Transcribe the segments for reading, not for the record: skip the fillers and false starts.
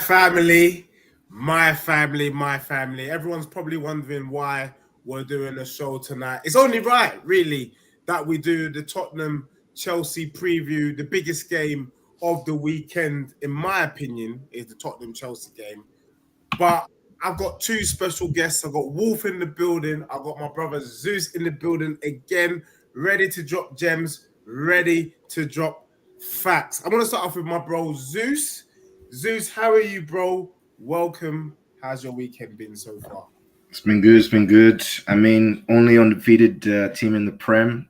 Family, my family. Everyone's probably wondering why we're doing a show tonight. It's only right, really, that we do the Tottenham Chelsea preview. The biggest game of the weekend, in my opinion, is the Tottenham Chelsea game. But I've got two special guests. I've got Wolf in the building. I've got my brother Zeus in the building again, ready to drop gems, ready to drop facts. I'm going to start off with my bro Zeus. Zeus, how are you, bro? Welcome. How's your weekend been so far? It's been good. It's been good. I mean, only undefeated team in the Prem.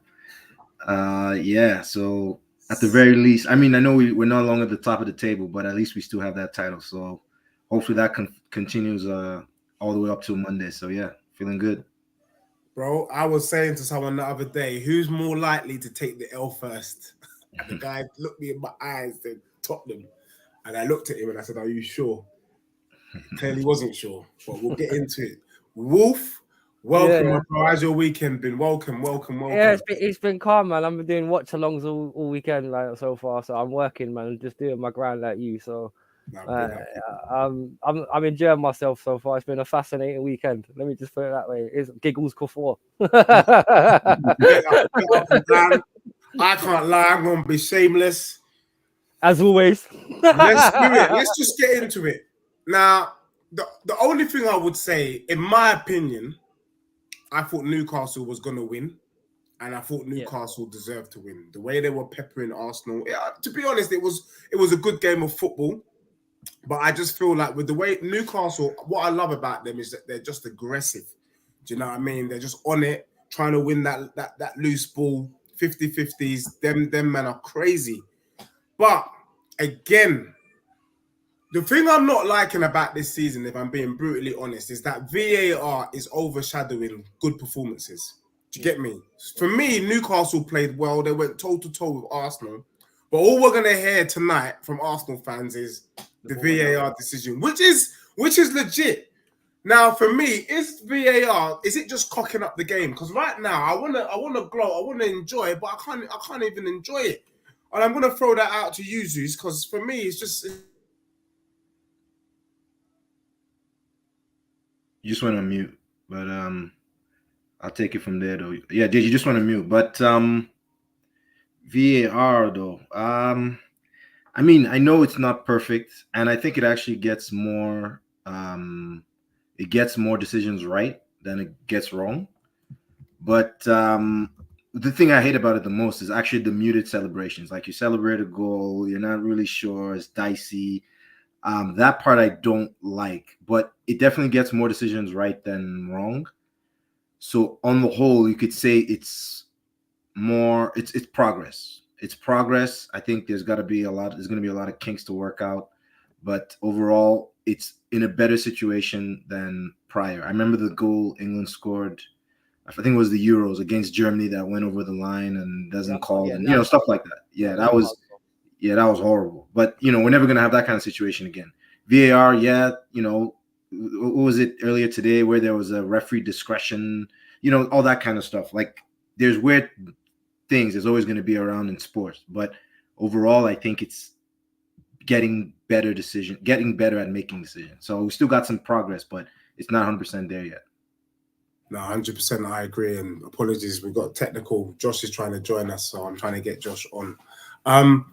Yeah. So at the very least, I mean, I know we're no longer at the top of the table, but at least we still have that title. So hopefully that continues all the way up to Monday. So yeah, feeling good. Bro, I was saying to someone the other day, who's more likely to take the L first? And the guy looked me in my eyes and said, Tottenham. And I looked at him and I said, are you sure? He clearly wasn't sure, but we'll get into it. Wolf, welcome, my bro. How's your weekend been? Welcome. Yeah, it's been calm, man. I've been doing watch-alongs all weekend, like so far. So I'm working, man, just doing my grind like you. So I'm enjoying myself so far. It's been a fascinating weekend. Let me just put it that way. It's giggles before. Get up and down. I can't lie. I'm gonna be shameless. As always. Let's do it. Let's just get into it. Now, the only thing I would say, in my opinion, I thought Newcastle was going to win, and I thought Newcastle deserved to win. The way they were peppering Arsenal, to be honest, it was a good game of football, but I just feel like with the way Newcastle, what I love about them is that they're just aggressive. Do you know what I mean? They're just on it, trying to win that loose ball, 50-50s. Them men are crazy. But again, the thing I'm not liking about this season, if I'm being brutally honest, is that VAR is overshadowing good performances. Do you get me? For me, Newcastle played well. They went toe-to-toe with Arsenal. But all we're going to hear tonight from Arsenal fans is the VAR decision, which is legit. Now, for me, is it just cocking up the game? Because right now, I want to glow, I want to enjoy it, but I can't even enjoy it. And I'm going to throw that out to you, Zeus, because for me, it's just... You just went on mute, but I'll take it from there though. Yeah, you just went on mute, but VAR though. I mean, I know it's not perfect, and I think it actually gets more. It gets more decisions right than it gets wrong. But the thing I hate about it the most is actually the muted celebrations. Like you celebrate a goal, you're not really sure, it's dicey. That part I don't like, but it definitely gets more decisions right than wrong. So on the whole, you could say it's progress. It's progress. I think there's going to be a lot of kinks to work out, but overall, it's in a better situation than prior. I remember the goal England scored, I think it was the Euros against Germany that went over the line and doesn't call, and stuff like that. Yeah, that was horrible. But we're never gonna have that kind of situation again. VAR, what was it earlier today where there was a referee discretion, all that kind of stuff. Like there's weird things there's always going to be around in sports, but overall I think it's getting better at making decisions. So we still got some progress, but it's not 100% there yet. No, 100% I agree, and apologies, we got technical. Josh is trying to join us, so I'm trying to get Josh on.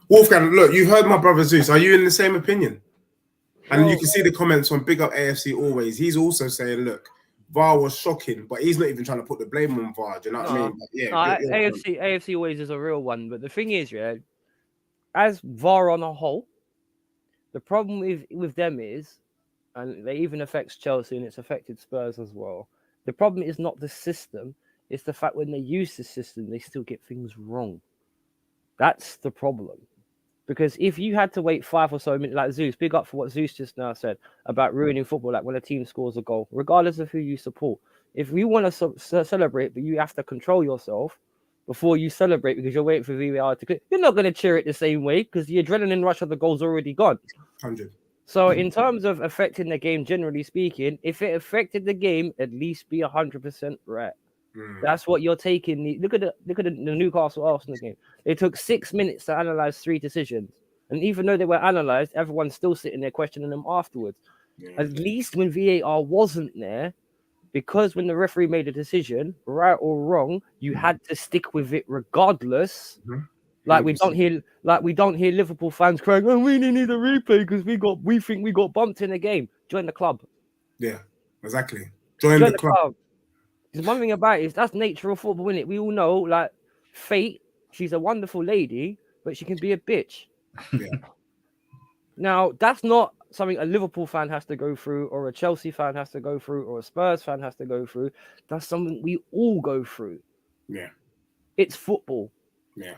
Wolfgang, look, you've heard my brother Zeus. Are you in the same opinion? And you can see the comments on Big Up AFC Always. He's also saying, look, VAR was shocking, but he's not even trying to put the blame on VAR. Do you know what I mean? But AFC Always is a real one. But the thing is, as VAR on a whole, the problem with them is, and it even affects Chelsea and it's affected Spurs as well, the problem is not the system. It's the fact when they use the system, they still get things wrong. That's the problem. Because if you had to wait 5 or so minutes, like Zeus, big up for what Zeus just now said about ruining football, like when a team scores a goal, regardless of who you support. If you want to celebrate, but you have to control yourself before you celebrate because you're waiting for VAR to click, you're not going to cheer it the same way because the adrenaline rush of the goal's already gone. 100. So in terms of affecting the game, generally speaking, if it affected the game, at least be 100% right. That's what you're taking. Look at the Newcastle Arsenal game. It took 6 minutes to analyze 3 decisions, And even though they were analysed, everyone's still sitting there questioning them afterwards. Yeah. At least when VAR wasn't there, because when the referee made a decision, right or wrong, you had to stick with it regardless. Mhm. Like we don't hear Liverpool fans crying, "Oh, we need a replay because we think we got bumped in a game." Join the club. Yeah, exactly. Join Join the the club. club. There's one thing about it is that's nature of football, isn't it? We all know, like Fate, she's a wonderful lady, but she can be a bitch. Yeah. Now, that's not something a Liverpool fan has to go through, or a Chelsea fan has to go through, or a Spurs fan has to go through. That's something we all go through. Yeah. It's football. Yeah.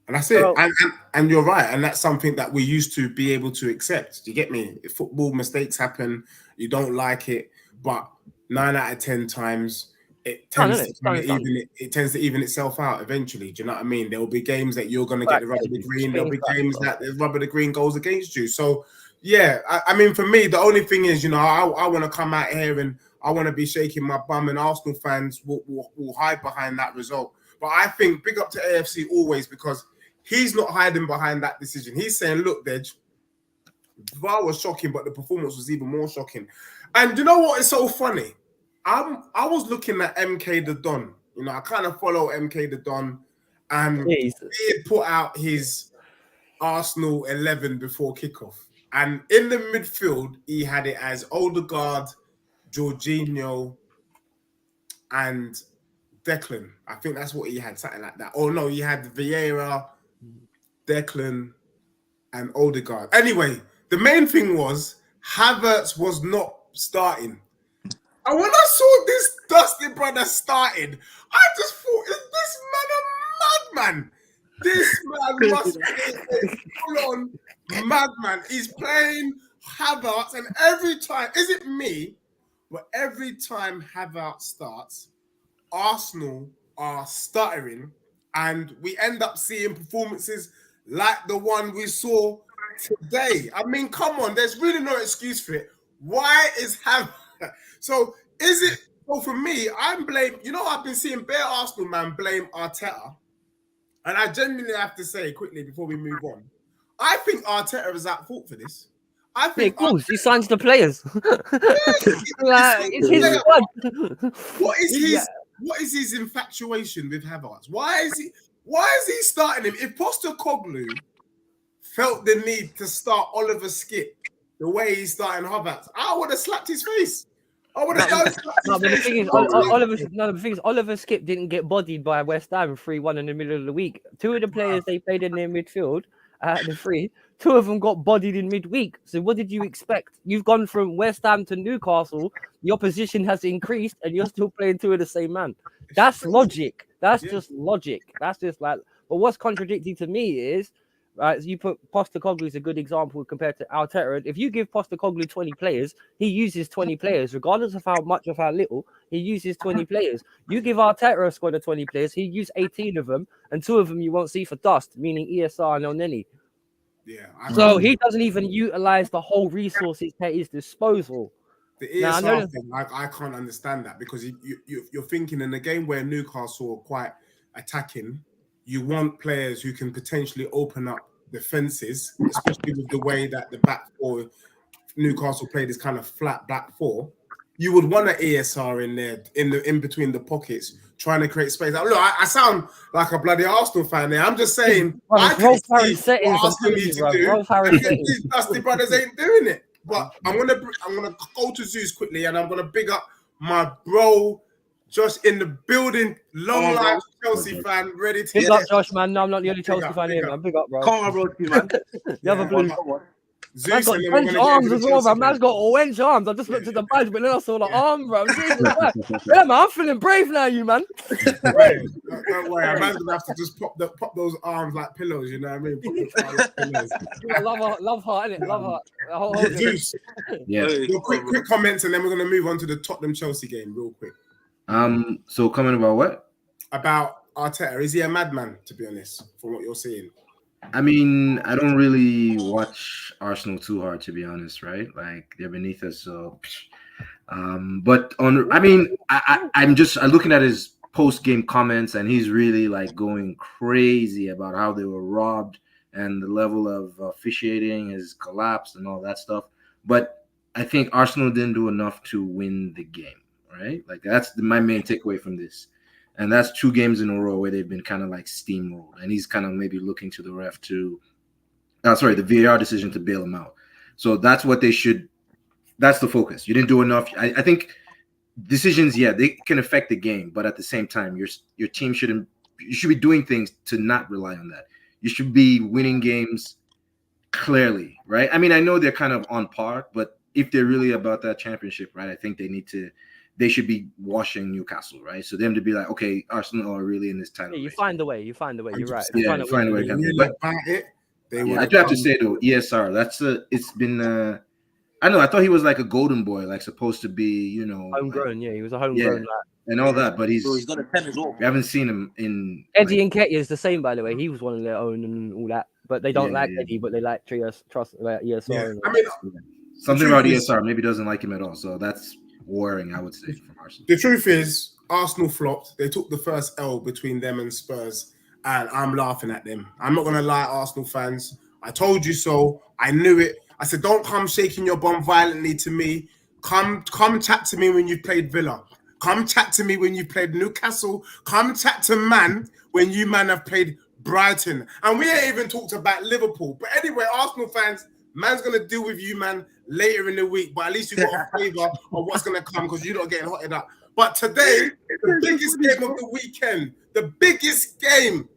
And that's it. And you're right. And that's something that we used to be able to accept. Do you get me? If football mistakes happen, you don't like it, but 9 out of 10 times it tends to even itself out eventually. Do you know what I mean? There will be games that you're going to get the rub of the green. There'll be games that the rub of the green goes against you. So, yeah, I mean, for me, the only thing is, I want to come out here and I want to be shaking my bum, and Arsenal fans will hide behind that result. But I think big up to AFC always, because he's not hiding behind that decision. He's saying, look, Dej, VAR was shocking, but the performance was even more shocking. And you know what is so funny? I was looking at MK the Don. I kind of follow MK the Don, and he had put out his Arsenal 11 before kickoff. And in the midfield, he had it as Odegaard, Jorginho, and Declan. I think that's what he had, something like that. Oh no, he had Vieira, Declan, and Odegaard. Anyway, the main thing was Havertz was not starting. And when I saw this dusty brother starting, I just thought, is this man a madman? This man must be a full-on madman. He's playing Havertz, and every time, is it me? But every time Havertz starts, Arsenal are stuttering, and we end up seeing performances like the one we saw today. I mean, come on, there's really no excuse for it. Why is Havertz? So is it? Well, for me, I'm blame. I've been seeing bare Arsenal man blame Arteta, and I genuinely have to say quickly before we move on, I think Arteta is at fault for this. I think, of course, he signs the players. It's his squad. What is his infatuation with Havertz? Why is he starting him? If Postecoglou felt the need to start Oliver Skip the way he's starting Havertz, I would have slapped his face. But the thing is, Oliver Skip didn't get bodied by West Ham 3-1 in the middle of the week. Two of the players they played in their midfield, the three, two of them got bodied in midweek. So what did you expect? You've gone from West Ham to Newcastle, the opposition has increased, and you're still playing two of the same man. That's logic. That's just logic. That's just like. But what's contradicting to me is, right, you put Postecoglou is a good example compared to Arteta. If you give Postecoglou 20 players, he uses 20 players, regardless of how much or how little, he uses 20 players. You give Arteta a squad of 20 players, he use 18 of them, and 2 of them you won't see for dust, meaning ESR and Elneny. Yeah. So he doesn't even utilize the whole resources at his disposal. The ESR thing, I can't understand that, because you're thinking in a game where Newcastle are quite attacking, you want players who can potentially open up defenses, especially with the way that the back four Newcastle played this kind of flat back four. You would want an ESR in there, in between the pockets, trying to create space. Look, I sound like a bloody Arsenal fan there. I'm just saying, I can see what Arsenal need to do. These dusty brothers ain't doing it. But I'm gonna go to Zeus quickly, and I'm gonna big up my bro Josh in the building. Long life Chelsea fan, ready to big up Josh, man. No, I'm not the only Chelsea fan here, man. Big up, bro. Come on, bro, man. The other blue. Zeus got wench arms as well, man. Man's got wench arms. I just looked at the badge, but then I saw the arm, bro. Yeah, man, I'm feeling brave now, you man. Don't worry, a man's gonna have to just pop those arms like pillows. You know what I mean? Love heart, innit? Love heart. Zeus. Yeah. Quick comments, and then we're gonna move on to the Tottenham Chelsea game, real quick. So comment about what? About Arteta. Is he a madman, to be honest, from what you're seeing? I mean, I don't really watch Arsenal too hard, to be honest, right? Like, they're beneath us, so. I'm looking at his post-game comments, and he's really like going crazy about how they were robbed and the level of officiating has collapsed and all that stuff. But I think Arsenal didn't do enough to win the game, right? Like that's my main takeaway from this. And that's 2 games in a row where they've been kind of like steamrolled. And he's kind of maybe looking to the ref to, the VAR decision to bail him out. So that's what they should, that's the focus. You didn't do enough. I think decisions, they can affect the game. But at the same time, your team you should be doing things to not rely on that. You should be winning games clearly, right? I mean, I know they're kind of on par, but if they're really about that championship, right, I think they should be washing Newcastle, right? So them to be like, okay, Arsenal are really in this title. You find a way. You're right. Yeah, you find a way. I do have to say though, ESR, it's been. I know. I thought he was like a golden boy, like supposed to be, homegrown. He was a homegrown lad. And all that, but he's got a 10 as well. We haven't seen him in. Eddie and Nketiah is the same, by the way. He was one of their own and all that, but they don't like Eddie, but they like ESR. Yeah. I mean, something about ESR maybe doesn't like him at all, so that's worrying, I would say, from Arsenal. The truth is, Arsenal flopped. They took the first L between them and Spurs, and I'm laughing at them. I'm not going to lie, Arsenal fans. I told you so. I knew it. I said, don't come shaking your bum violently to me. Come chat to me when you played Villa. Come chat to me when you played Newcastle. Come chat to man when you have played Brighton. And we ain't even talked about Liverpool. But anyway, Arsenal fans, man's going to deal with you, man, later in the week. But at least you got a flavour of what's going to come because you're not getting hotted up. But today, the biggest game of the weekend, the biggest game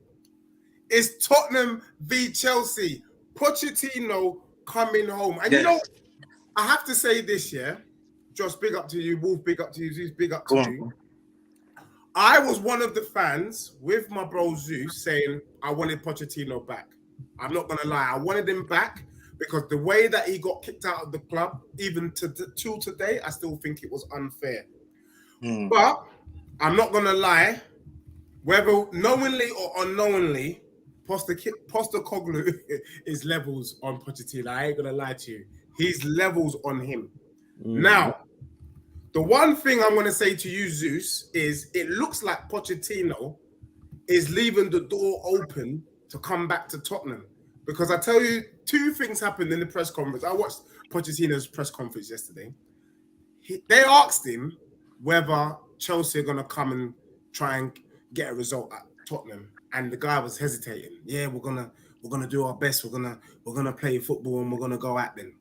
is Tottenham v Chelsea. Pochettino coming home. And I have to say this, Josh, big up to you. Wolf, big up to you. Zeus, big up to you. I was one of the fans with my bro Zeus saying I wanted Pochettino back. I'm not going to lie. I wanted him back because the way that he got kicked out of the club, even till today, I still think it was unfair. But I'm not going to lie. Whether knowingly or unknowingly, Postecoglou is levels on Pochettino. I ain't going to lie to you. He's levels on him. Now, the one thing I'm going to say to you, Zeus, is it looks like Pochettino is leaving the door open to come back to Tottenham. Because I tell you, 2 things happened in the press conference. I watched Pochettino's press conference yesterday. They asked him whether Chelsea are going to come and try and get a result at Tottenham. And the guy was hesitating. Yeah, we're gonna do our best. We're gonna play football and we're gonna go at them.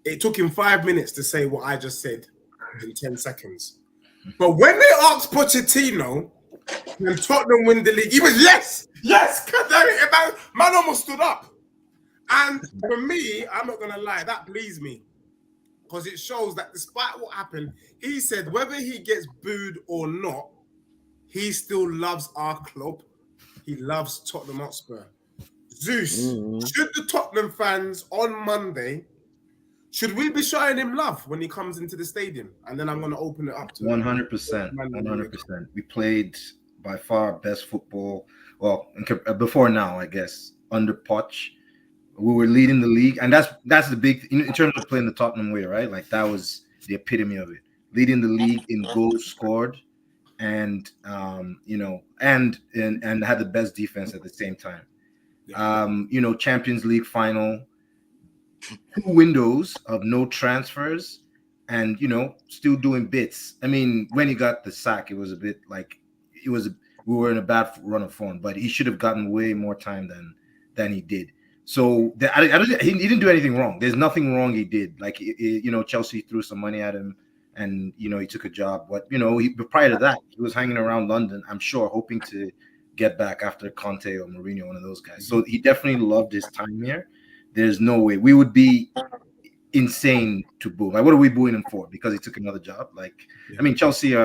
It took him 5 minutes to say what I just said in 10 seconds. But when they asked Pochettino, can Tottenham win the league? He was yes. Man almost stood up. And for me, I'm not gonna lie, that pleased me because it shows that despite what happened, he said whether he gets booed or not, he still loves our club. He loves Tottenham Hotspur. Zeus, should the Tottenham fans on Monday, should we be showing him love when he comes into the stadium? And then I'm going to open it up to 100%. 100%. We played by far best football. Well, before now, I guess, under Poch. We were leading the league. And that's the big thing in terms of playing the Tottenham way, right? Like that was the epitome of it. Leading the league in goals scored. And and had the best defense at the same time. Champions League final, 2 windows of no transfers, and still doing bits. I mean, when he got the sack, it was a bit like we were in a bad run of form, but he should have gotten way more time than he did. So he didn't do anything wrong. There's nothing wrong he did. Like Chelsea threw some money at him. And he took a job. But prior to that, he was hanging around London, I'm sure, hoping to get back after Conte or Mourinho, one of those guys. So he definitely loved his time here. There's no way we would be insane to boo. Like, what are we booing him for? Because he took another job. Like, I mean, Chelsea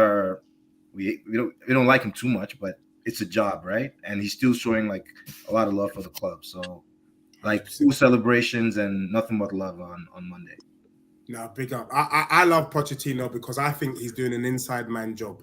we don't like him too much, but it's a job, right? And he's still showing like a lot of love for the club. So, like, 2 celebrations and nothing but love on Monday. No, big up. I love Pochettino because I think he's doing an inside man job.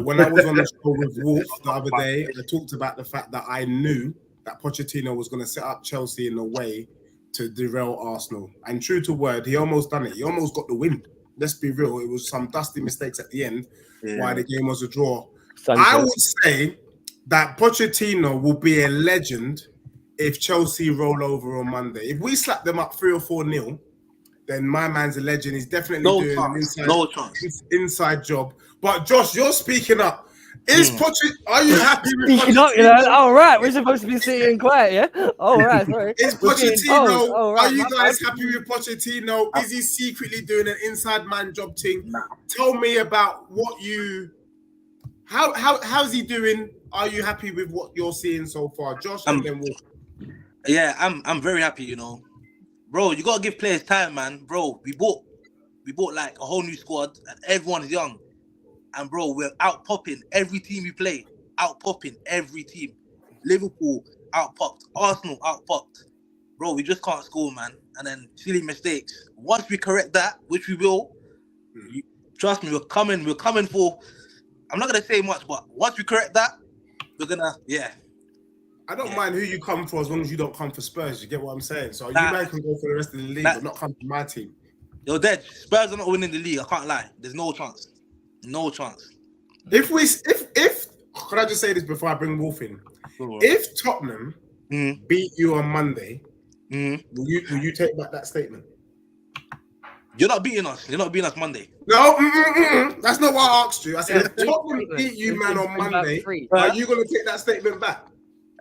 When I was on the show with Wolf the other day, I talked about the fact that I knew that Pochettino was going to set up Chelsea in a way to derail Arsenal. And true to word, he almost done it. He almost got the win. Let's be real. It was some dusty mistakes at the end why the game was a draw. I would say that Pochettino will be a legend if Chelsea roll over on Monday. If we slap them up 3 or 4-0, then my man's a legend. He's definitely doing an inside job. But Josh, you're speaking up. Is Pochettino? Are you happy with Pochettino? All right, we're supposed to be sitting quiet, yeah. All right, sorry. Is Pochettino? Right, are you guys happy with Pochettino? Is he secretly doing an inside man job thing? Nah. Tell me about what you. How's he doing? Are you happy with what you're seeing so far, Josh? And then we'll... Yeah, I'm very happy. You know, bro, you gotta give players time, man. Bro, we bought like a whole new squad, and everyone is young. And bro, we're out popping every team we play. Out popping every team. Liverpool out popped. Arsenal out popped. Bro, we just can't score, man. And then silly mistakes. Once we correct that, which we will, trust me, we're coming for. I'm not gonna say much, but once we correct that, we're gonna, I don't mind who you come for as long as you don't come for Spurs. You get what I'm saying? So you guys can go for the rest of the league, but not come for my team. You're dead. Spurs are not winning the league. I can't lie. There's no chance. No chance. If can I just say this before I bring Wolf in? If Tottenham beat you on Monday, will you take back that statement? You're not beating us. You're not beating us Monday. No, that's not what I asked you. I said if Tottenham beat you, man, on Monday, are you going to take that statement back?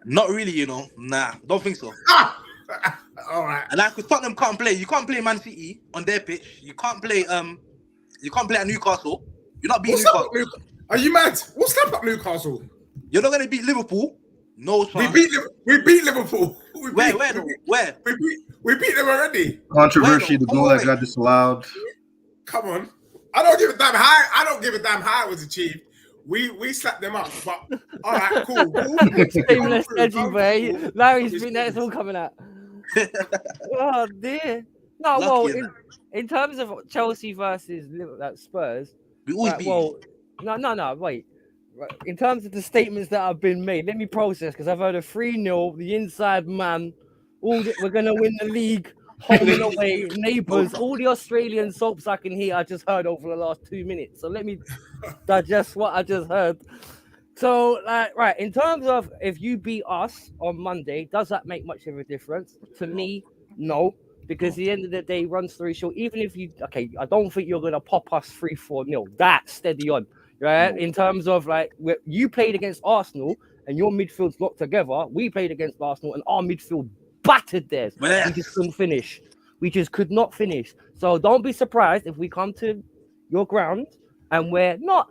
Not really, you know. Nah, don't think so. All right. And like, because Tottenham can't play. You can't play Man City on their pitch. You can't play at Newcastle. You're not beating Newcastle. Are you mad? What's up at Newcastle? You're not going to beat Liverpool. No chance. We beat Liverpool. Where? We beat them already. Controversy, the goal that got disallowed. Come on. I don't give a damn how it was achieved. We slapped them up. But all right, cool. Shameless edgy way. Larry's been there, it's all coming out. Oh dear. No, well, in terms of Chelsea versus Spurs, we always beat. Well, no, wait. In terms of the statements that have been made, let me process because I've heard a 3-0, the inside man, we're gonna win the league, home and away, neighbours, all the Australian soaps I can hear. I just heard over the last 2 minutes, so let me digest what I just heard. So, right, in terms of if you beat us on Monday, does that make much of a difference? To me, no. Because at the end of the day, run story short, even if I don't think you're going to pop us 3-4-0. That's steady on, right? In terms of you played against Arsenal and your midfield's locked together. We played against Arsenal and our midfield battered theirs. We just couldn't finish. We just could not finish. So don't be surprised if we come to your ground and we're not,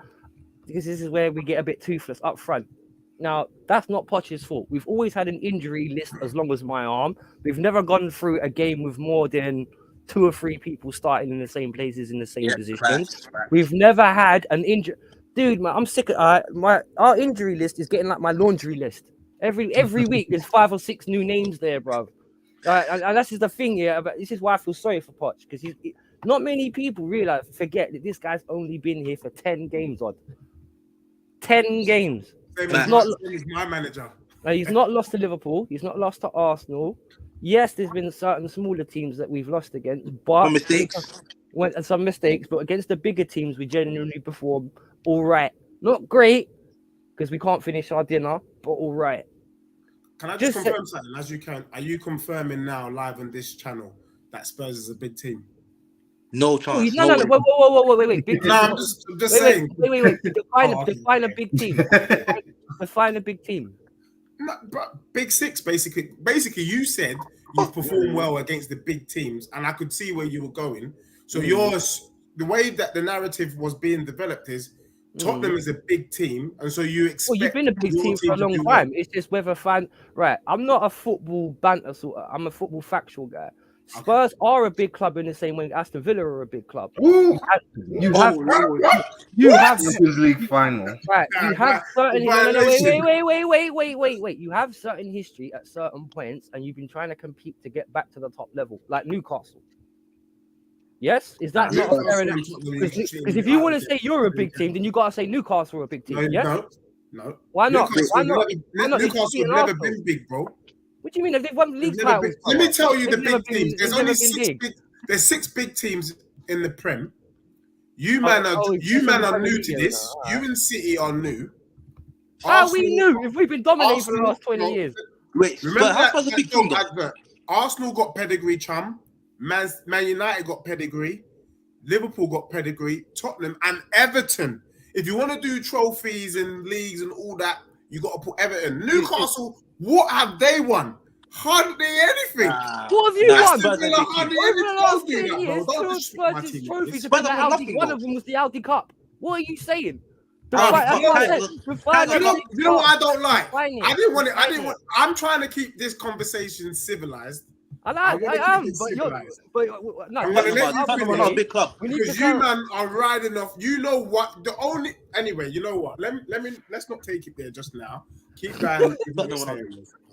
because this is where we get a bit toothless up front. Now, that's not Poch's fault. We've always had an injury list as long as my arm. We've never gone through a game with more than 2 or 3 people starting in the same places in the same positions. We've never had an injury. Dude, man, I'm sick of our injury list is getting like my laundry list. Every week there's 5 or 6 new names there, bro. And that's just the thing here. But this is why I feel sorry for Poch, because not many people forget that this guy's only been here for 10 games odd. 10 games. He's my manager. He's not lost to Liverpool. He's not lost to Arsenal. Yes, there's been certain smaller teams that we've lost against, but some mistakes. But against the bigger teams, we genuinely perform all right. Not great because we can't finish our dinner, but all right. Can I just confirm something as you can? Are you confirming now live on this channel that Spurs is a big team? No chance. No. Wait. Big no, I'm just saying. Wait. Define a big team. Define a big team. No, big 6, basically. Basically, you said you've performed well against the big teams, and I could see where you were going. So the way that the narrative was being developed is Tottenham is a big team, and so you expect. Well, you've been a big team for a long time. It's just whether right. I'm not a football banter sort of. I'm a football factual guy. Spurs are a big club in the same way Aston Villa are a big club. You have Champions League final. Right. You have certain wait. You have certain history at certain points, and you've been trying to compete to get back to the top level, like Newcastle. Yes, is that not fair enough? Because if you want to say you're a big team, then you gotta say Newcastle are a big team. No. Why not? Newcastle have never been big, bro. What do you mean? They've won league titles. Let me tell you the big teams. There's only 6 big teams in the Prem. You man are new to this. You and City are new. How are we new if we've been dominating for the last 20 years? Wait, Remember but how far is a big team though? advert? Arsenal got pedigree, chum. Man United got pedigree. Liverpool got pedigree. Tottenham and Everton. If you want to do trophies and leagues and all that, you got to put Everton. Newcastle, what have they won? Hardly anything. What have you won? Spurs are hardly Over the anything. last Don't do 10 that, years, bro. Don't two disrespect my Spurs' team. trophies have Spurs been the have won Audi. nothing, One though. of them was the Audi Cup. What are you saying? You know what I don't like? I didn't want it. I'm trying to keep this conversation civilized. I am, but no. I'm gonna let you Tottenham are not a big club. Because you man are riding off. You know what? Anyway, you know what? Let's not take it there just now. Keep going.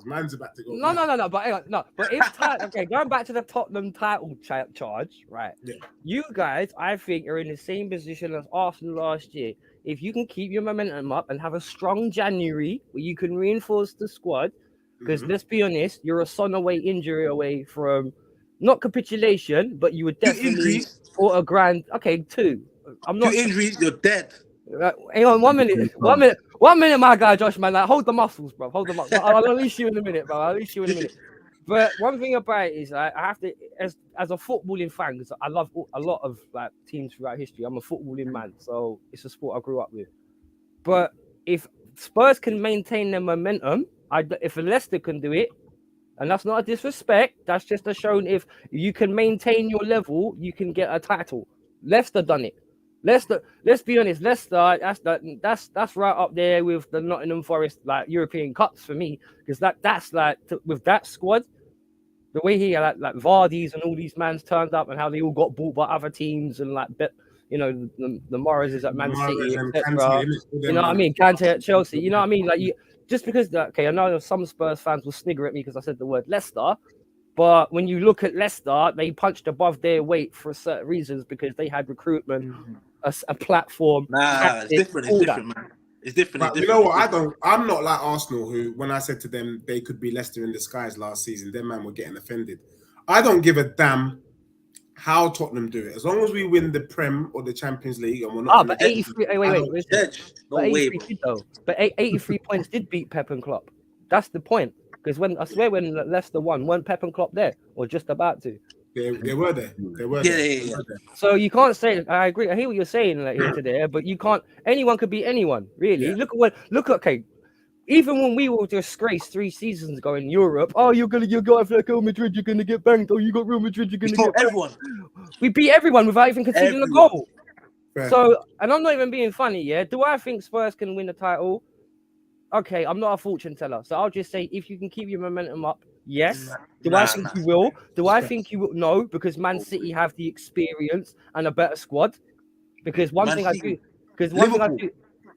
Man's about to go. No. But hang on, no. But if going back to the Tottenham title charge, right? Yeah. You guys, I think, are in the same position as Arsenal last year. If you can keep your momentum up and have a strong January where you can reinforce the squad, because let's be honest, you're a son away injury away from not capitulation, but you would definitely for a grand. Okay, 2. I'm not 2 injuries. You're dead. Hang on, 1 minute. 1 minute, my guy, Josh, man. Like, hold the muscles, bro. Hold the muscles. I'll unleash you in a minute, bro. I'll unleash you in a minute. But one thing about it is, I have to, as a footballing fan, because I love a lot of like teams throughout history. I'm a footballing man, so it's a sport I grew up with. But if Spurs can maintain their momentum, if Leicester can do it, and that's not a disrespect, that's just a showing if you can maintain your level, you can get a title. Leicester done it. Leicester, let's be honest, Leicester, that's right up there with the Nottingham Forest like European Cups for me, because that's like with that squad, the way he like Vardy's and all these mans turned up and how they all got bought by other teams and like the Morris is at Man City, etc. You know what I mean? Kante at Chelsea. You know what I mean? Like just because I know some Spurs fans will snigger at me because I said the word Leicester. But when you look at Leicester, they punched above their weight for certain reasons because they had recruitment, a platform. It's different. It's different, man. It's different. You know what? I'm not like Arsenal, who, when I said to them they could be Leicester in disguise last season, their man were getting offended. I don't give a damn how Tottenham do it, as long as we win the Prem or the Champions League, and we're not. But 83. But 83 points did beat Pep and Klopp. That's the point. Because when Leicester won, weren't Pep and Klopp there or just about to? They were there. Yeah. So you can't say. I agree. I hear what you're saying like, here today, but you can't. Anyone could be anyone, really. Yeah. Look. Okay, even when we were disgraced 3 seasons ago in Europe, you're gonna go like Real Madrid, you're gonna get banged. You got Real Madrid, you're gonna get everyone. We beat everyone without even conceding a goal. Fair. So, and I'm not even being funny. Yeah, do I think Spurs can win the title? Okay, I'm not a fortune teller, so I'll just say if you can keep your momentum up, yes. I think you will? Do I think you will? No, because Man City have the experience and a better squad. Because one thing I do.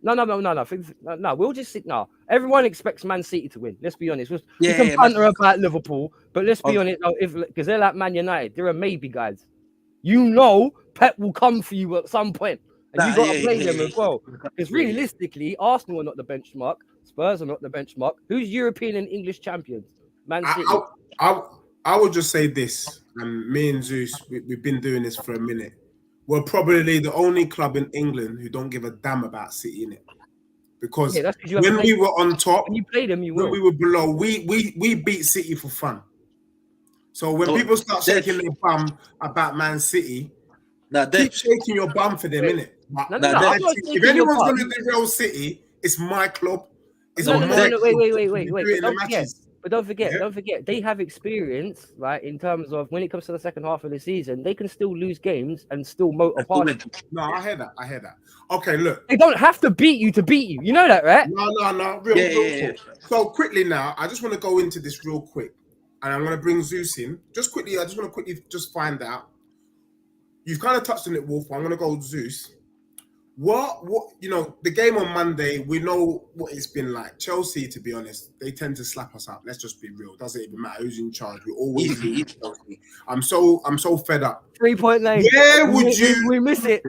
No. We'll just sit now. Everyone expects Man City to win. Let's be honest. We can banter about Liverpool, but let's be honest. Because they're like Man United, they're a maybe, guys. You know, Pep will come for you at some point, and you got to play them as well. Because realistically, Arsenal are not the benchmark. Spurs are not the benchmark. Who's European and English champions? Man City. I would just say this, and me and Zeus, we've been doing this for a minute. We're probably the only club in England who don't give a damn about City, innit? Because when we were on top, when you played them, when we were below, we beat City for fun. So when people start shaking their bum about Man City, keep shaking your bum for them, innit? If anyone's going to do Real City, it's my club. It's wait. But don't forget, they have experience, right? In terms of when it comes to the second half of the season, they can still lose games and still motor past. No, I hear that. Okay, look. They don't have to beat you to beat you. You know that, right? No. Real talk. So quickly now, I just want to go into this real quick. And I'm going to bring Zeus in. Just quickly, I just want to quickly find out. You've kind of touched on it, Wolf. I'm going to go Zeus. What the game on Monday, we know what it's been like. Chelsea, to be honest, they tend to slap us up. Let's just be real. Doesn't even matter who's in charge. We always lose Chelsea. I'm so fed up. 3.9. Where would you we miss it?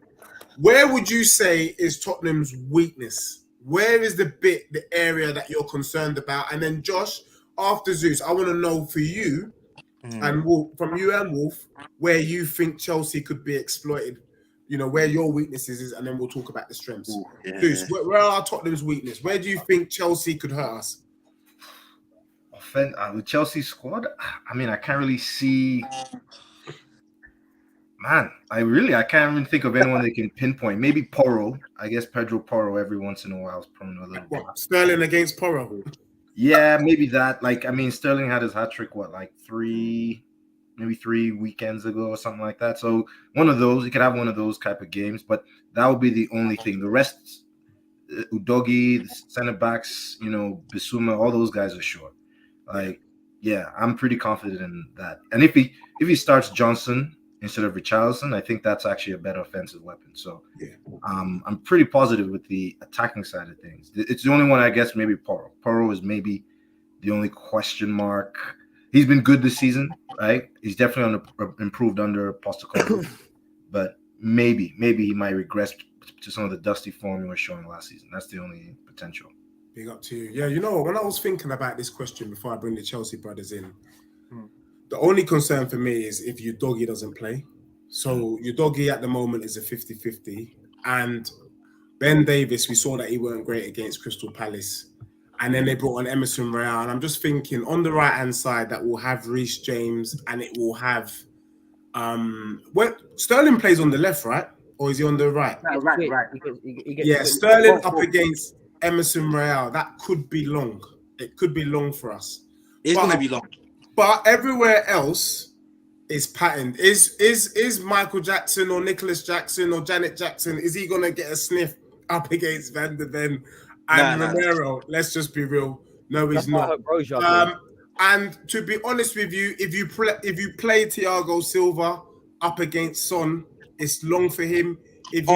Where would you say is Tottenham's weakness? Where is the area that you're concerned about? And then Josh, after Zeus, I want to know for you and Wolf, from you and Wolf, where you think Chelsea could be exploited. You know, where your weaknesses is, and then we'll talk about the strengths. Zeus, where are Tottenham's weakness? Where do you think Chelsea could hurt us? the Chelsea squad. I mean, I can't really see. Man, I can't even think of anyone that can pinpoint. Maybe Porro. I guess Pedro Porro every once in a while is prone to a little bit. Sterling against Porro. Yeah, maybe that. Like, I mean, Sterling had his hat trick, like 3 weekends ago or something like that. So one of those, you could have one of those type of games, but that would be the only thing. The rest, Udogi, the center backs, Bissouma, all those guys are short. Like, yeah, I'm pretty confident in that. And if he starts Johnson instead of Richarlison, I think that's actually a better offensive weapon. So I'm pretty positive with the attacking side of things. It's the only one, I guess, maybe Porro. Porro is maybe the only question mark. He's been good this season, right? He's definitely improved under Pochettino, but maybe he might regress to some of the dusty form he was showing last season. That's the only potential. Big up to you. Yeah, when I was thinking about this question before I bring the Chelsea brothers in, the only concern for me is if Udogi doesn't play. So Udogi at the moment is a 50-50. And Ben Davis, we saw that he weren't great against Crystal Palace. And then they brought on Emerson Royale. And I'm just thinking on the right-hand side that will have Reece James and it will have... Sterling plays on the left, right? Or is he on the right? Right. Sterling up against Emerson Royale. That could be long. It could be long for us. It's going to be long. But everywhere else is patterned. Is Michael Jackson or Nicholas Jackson or Janet Jackson, is he going to get a sniff up against Van der Ven and Romero? Let's just be real. No, he's not. And to be honest with you, if you play Thiago Silva up against Son, it's long for him. If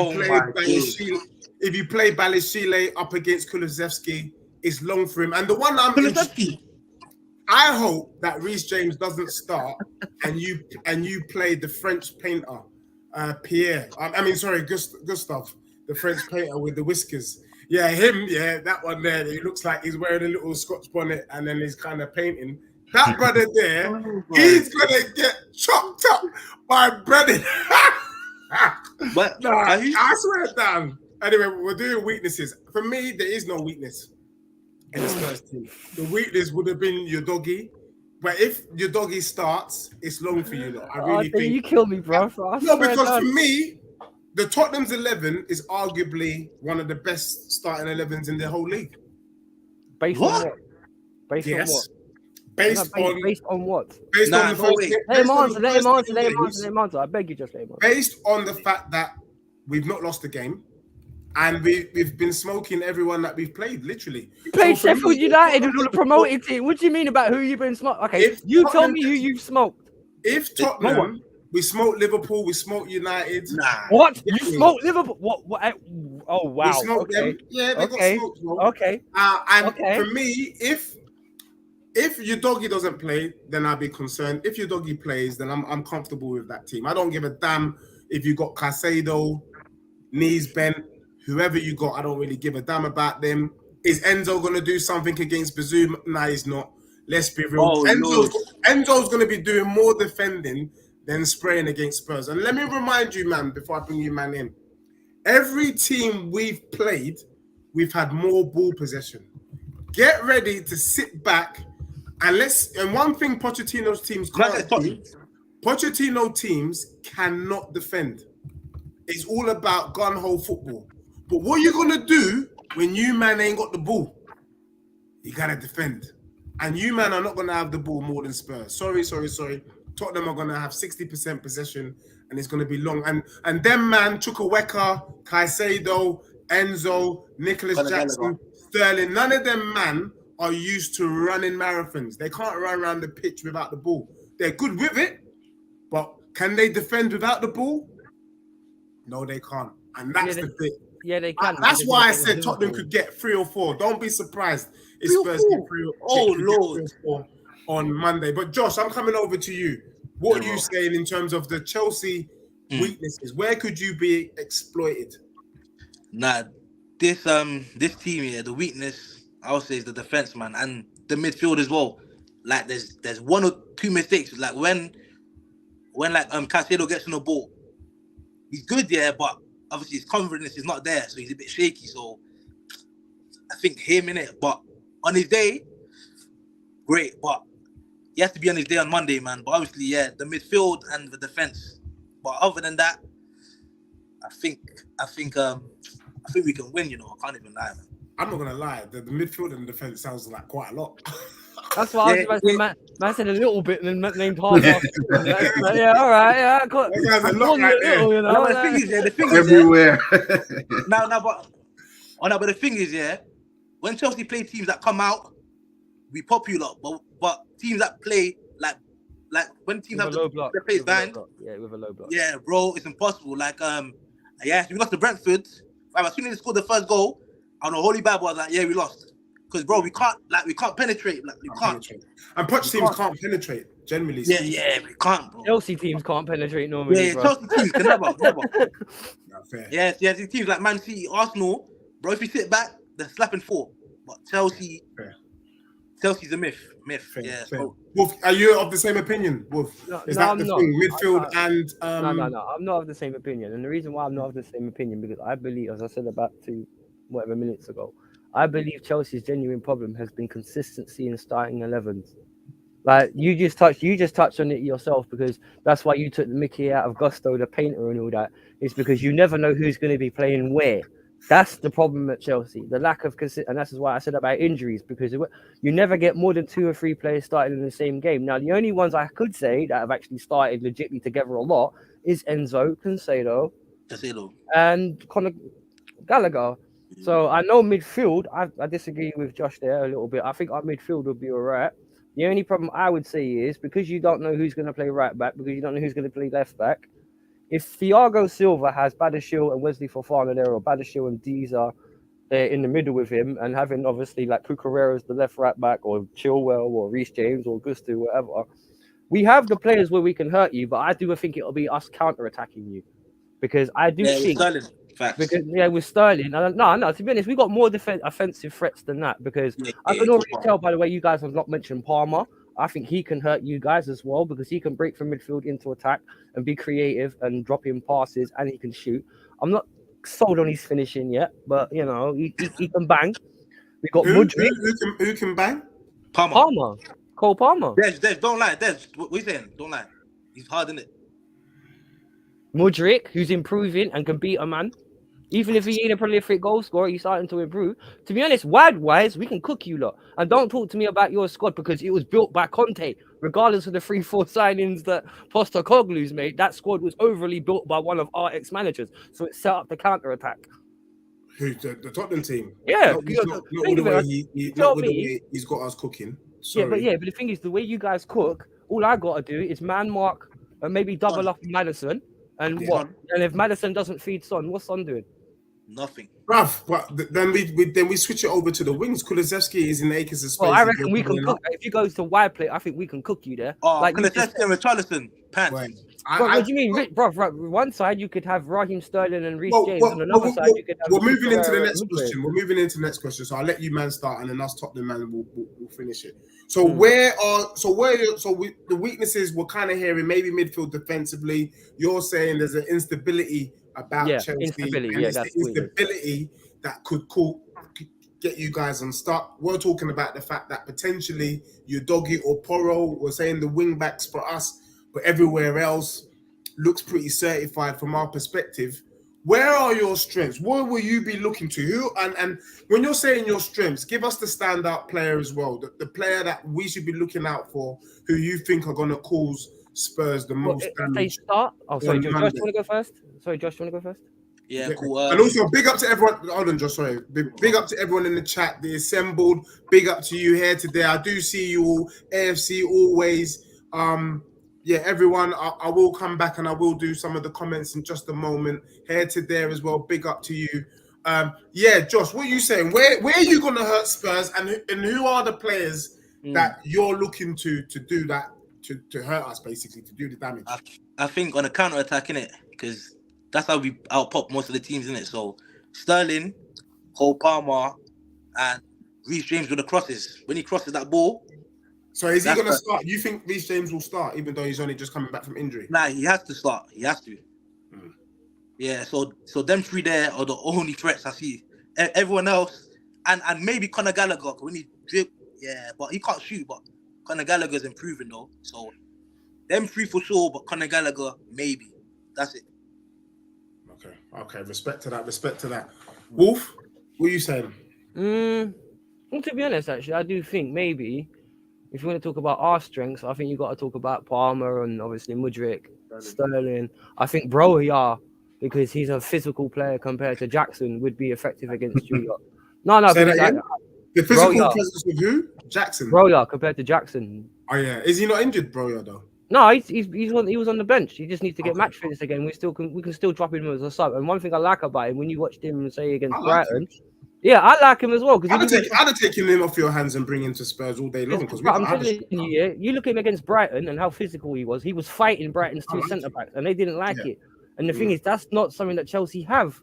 you play Balashile up against Kulusevski, it's long for him. And the one I hope that Reece James doesn't start and you play the French painter, Gustav, the French painter with the whiskers. Yeah, him, that one there. He looks like he's wearing a little Scotch bonnet and then he's kind of painting. That brother there, he's going to get chopped up by Brennan. I swear down. Anyway, we're doing weaknesses. For me, there is no weakness in the Spurs team. The weakness would have been Udogi. But if Udogi starts, it's long for you. I really think you kill me, bro. Because for me, the Tottenham's 11 is arguably one of the best starting 11s in the whole league. Based on what? Based on what? Based on what? Based on the first. Let him answer. I beg you, just let him answer. Based on the fact that we've not lost a game, and we've been smoking everyone that we've played. Literally, you played Sheffield United, who's a promoted team. What do you mean about who you've been smoking? Okay, you tell me who you've smoked. If Tottenham, we smoked Liverpool, we smoked United. What? You smoked Liverpool? What? Oh wow. We smoked them. Yeah, they got smoked. Bro. Okay. For me, if Udogi doesn't play, then I'll be concerned. If Udogi plays, then I'm comfortable with that team. I don't give a damn if you got Caicedo, knees bent, whoever you got. I don't really give a damn about them. Is Enzo going to do something against Bazoum? Nah, he's not. Let's be real. Enzo's going to be doing more defending than spraying against Spurs. And let me remind you, man, before I bring you, man, in. Every team we've played, we've had more ball possession. Get ready to sit back and one thing Pochettino's teams can't do, Pochettino teams cannot defend. It's all about gun-ho football. But what are you going to do when you, man, ain't got the ball? You got to defend. And you, man, are not going to have the ball more than Spurs. Sorry. Tottenham are going to have 60% possession and it's going to be long. And them, man, Chukwuemeka, Caicedo, Enzo, Nicholas Jackson, Sterling, none of them, man, are used to running marathons. They can't run around the pitch without the ball. They're good with it, but can they defend without the ball? No, they can't. And that's the bit. Yeah, they can. That's why I said Tottenham could get 3 or 4. Don't be surprised if Spurs get 3 or 4 on Monday. But Josh, I'm coming over to you. What are you saying in terms of the Chelsea weaknesses? Where could you be exploited? Nah, this team here, the weakness I would say is the defense, man, and the midfield as well. Like there's 1 or 2 mistakes. Like when Caicedo gets on the ball, he's good, but obviously his confidence is not there, so he's a bit shaky. So I think him in it, but on his day, great, but he has to be on his day on Monday, man. But obviously, yeah, the midfield and the defense. But other than that, I think we can win. You know, I can't even lie, man. I'm not gonna lie. The midfield and the defense sounds like quite a lot. That's what I was about to say. Man said a little bit and then named half. Yeah, all right. Yeah, That sounds a lot right there. You know, No, but the thing is, Everywhere. But the thing is, yeah, when Chelsea play teams that come out, we popular, but teams that play like when teams have the place bang, with a low block. Yeah, bro, it's impossible. Like yeah, we lost to Brentford. As soon as they scored the first goal, on the Holy Bible, I was like, yeah, we lost. Because bro, we can't penetrate. Like we can't. And Poch teams can't penetrate generally. Yeah, we can't, bro. Chelsea teams can't penetrate normally. Yeah, Chelsea teams can never. No, fair. Yeah, these teams like Man City, Arsenal, bro. If you sit back, they're slapping 4. But Chelsea's a myth. Fair, yeah. fair. So, Wolf, are you of the same opinion, Wolf? Is that the thing? Midfield and No. I'm not of the same opinion, and the reason why I'm not of the same opinion because I believe, as I said about 2 minutes ago, I believe Chelsea's genuine problem has been consistency in starting 11s. Like you just touched on it yourself because that's why you took the mickey out of Gusto, the painter, and all that. It's because you never know who's going to be playing where. That's the problem at Chelsea, the lack of and that's why I said about injuries because you never get more than 2 or 3 players starting in the same game. Now, the only ones I could say that have actually started legitimately together a lot is Enzo, Cancelo, and Conor Gallagher. So I know midfield, I disagree with Josh there a little bit. I think our midfield will be all right. The only problem I would say is because you don't know who's going to play right back, because you don't know who's going to play left back, if Thiago Silva has Badiashile and Wesley Fofana there, or Badiashile and Diza there in the middle with him, and having obviously like Cucurella as the left right back, or Chilwell, or Reece James, or Gusto, whatever, we have the players where we can hurt you, but I do think it'll be us counter-attacking you. Because I do think... Because with Sterling, no. To be honest, we got more offensive threats than that. Because I can already tell by the way you guys have not mentioned Palmer. I think he can hurt you guys as well because he can break from midfield into attack and be creative and drop in passes, and he can shoot. I'm not sold on his finishing yet, but you know he can bang. We got Mudryk. Who can bang? Palmer. Cole Palmer. Des, don't lie. Des, what you saying? Don't lie. He's hard, isn't it? Mudryk, who's improving and can beat a man. Even if he ain't a prolific goal scorer, he's starting to improve. To be honest, wide-wise, we can cook you lot. And don't talk to me about your squad because it was built by Conte. Regardless of the 3-4 signings that Postecoglou's made, that squad was overly built by one of our ex-managers. So it set up the counter-attack. Who, the Tottenham team? Yeah. Not the way he's got us cooking. Sorry. But the thing is, the way you guys cook, all I got to do is man mark and maybe double up Maddison. And what? And if Maddison doesn't feed Son, what's Son doing? Nothing. Bruv, but then we switch it over to the wings. Kulusevski is in acres of space. Well, I reckon we can cook. If you go to wide play, I think we can cook you there. Oh, like Kulusevski and Richarlison. Pants. What do you mean, bro? One side you could have Raheem Sterling and Reece James, and another side you could have. We're moving into the next question. We're moving into the next question. So I'll let you man start, and then us Tottenham man will finish it. So the weaknesses we're kind of hearing? Maybe midfield defensively. You're saying there's an instability about Chelsea. Instability, and it's that's the instability that could get you guys unstuck. We're talking about the fact that potentially Udogie or Porro, we're saying the wing backs for us, but everywhere else looks pretty certified from our perspective. Where are your strengths? What will you be looking to? Who and when you're saying your strengths, give us the standout player as well, the player that we should be looking out for, who you think are going to cause Spurs the most damage. They start. Oh, sorry, Josh, you want to go first? Yeah, cool. And also, big up to everyone. Hold on, Josh. Sorry. Big up to everyone in the chat, the assembled. Big up to you here today. I do see you all. AFC always. Everyone. I will come back and I will do some of the comments in just a moment. Here to there as well. Big up to you. Josh, what are you saying? Where are you going to hurt Spurs, and who are the players that you're looking to do that to hurt us, basically, to do the damage? I think on a counter attack, innit? Because that's how we outpop most of the teams, innit? So Sterling, Cole Palmer, and Reece James with the crosses. When he crosses that ball. So is he going to start? You think Reece James will start, even though he's only just coming back from injury? Nah, he has to start. He has to. Yeah, so them 3 there are the only threats I see. Everyone else, and maybe Conor Gallagher when he dribble, but he can't shoot. But Conor Gallagher's improving though. So them three for sure, but Conor Gallagher maybe. That's it. Okay. Respect to that. Wolf, what are you saying? Well, to be honest, actually, I do think maybe if you want to talk about our strengths, I think you got to talk about Palmer and obviously Mudryk, Sterling. I think Broja, because he's a physical player compared to Jackson, would be effective against you. No. Say that again? The physical Broja. presence of who? Jackson. Broja compared to Jackson. Oh yeah, is he not injured, Broja though? No, he was on the bench. He just needs to get match fitness again. We can still drop him as a sub. And one thing I like about him, when you watched him say against Brighton, yeah, I like him as well. I'd have taken him off your hands and bring him to Spurs all day long. I'm telling you, you look at him against Brighton and how physical he was. He was fighting Brighton's two centre backs, and they didn't like it. And the thing is, that's not something that Chelsea have.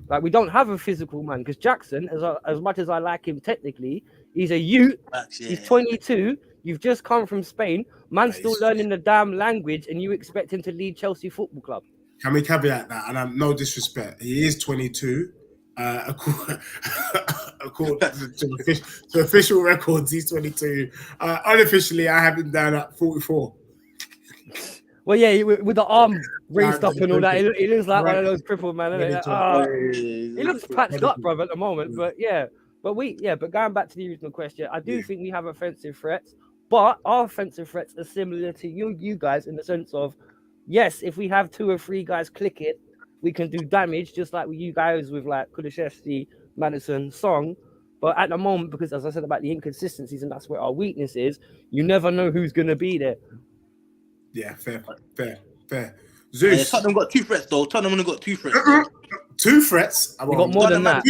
Like, we don't have a physical man, because Jackson, as much as I like him technically, he's a youth. He's 22. You've just come from Spain. Man's still learning the damn language, and you expect him to lead Chelsea Football Club. Can we caveat that? And I'm no disrespect. He is 22. According to official records, he's 22. Unofficially, I have him down at 44. Well, yeah, with the arm raised up and all that, he looks like one of those crippled man, isn't it? He looks patched up, bro, at the moment. But but going back to the original question, I do think we have offensive threats, but our offensive threats are similar to you guys in the sense of, yes, if we have 2 or 3 guys click it, we can do damage, just like with you guys with like Kulusevski, Maddison, Song. But at the moment, because as I said about the inconsistencies, and that's where our weakness is, you never know who's going to be there. Yeah, fair. Zeus. Tottenham got 2 threats though. Tottenham only got 2 threats. 2 threats? We got more than that.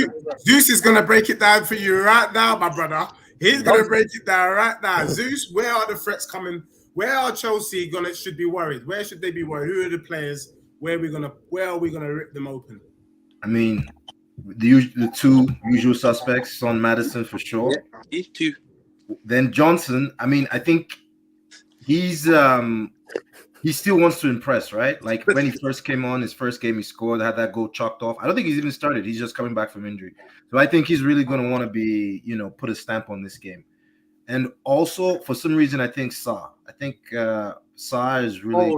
Zeus is going to break it down for you right now, my brother. He's going to break it down right now. Zeus, where are the threats coming? Where are Chelsea should be worried? Where should they be worried? Who are the players? Where are we gonna rip them open? I mean, the 2 usual suspects, Son, Maddison for sure. Yeah, he's 2. Then Johnson. I mean, I think he still wants to impress, right? Like when he first came on, his first game he scored, had that goal chalked off. I don't think he's even started. He's just coming back from injury. So I think he's really going to want to be, put a stamp on this game. And also, for some reason, I think Sa. I think Sa is really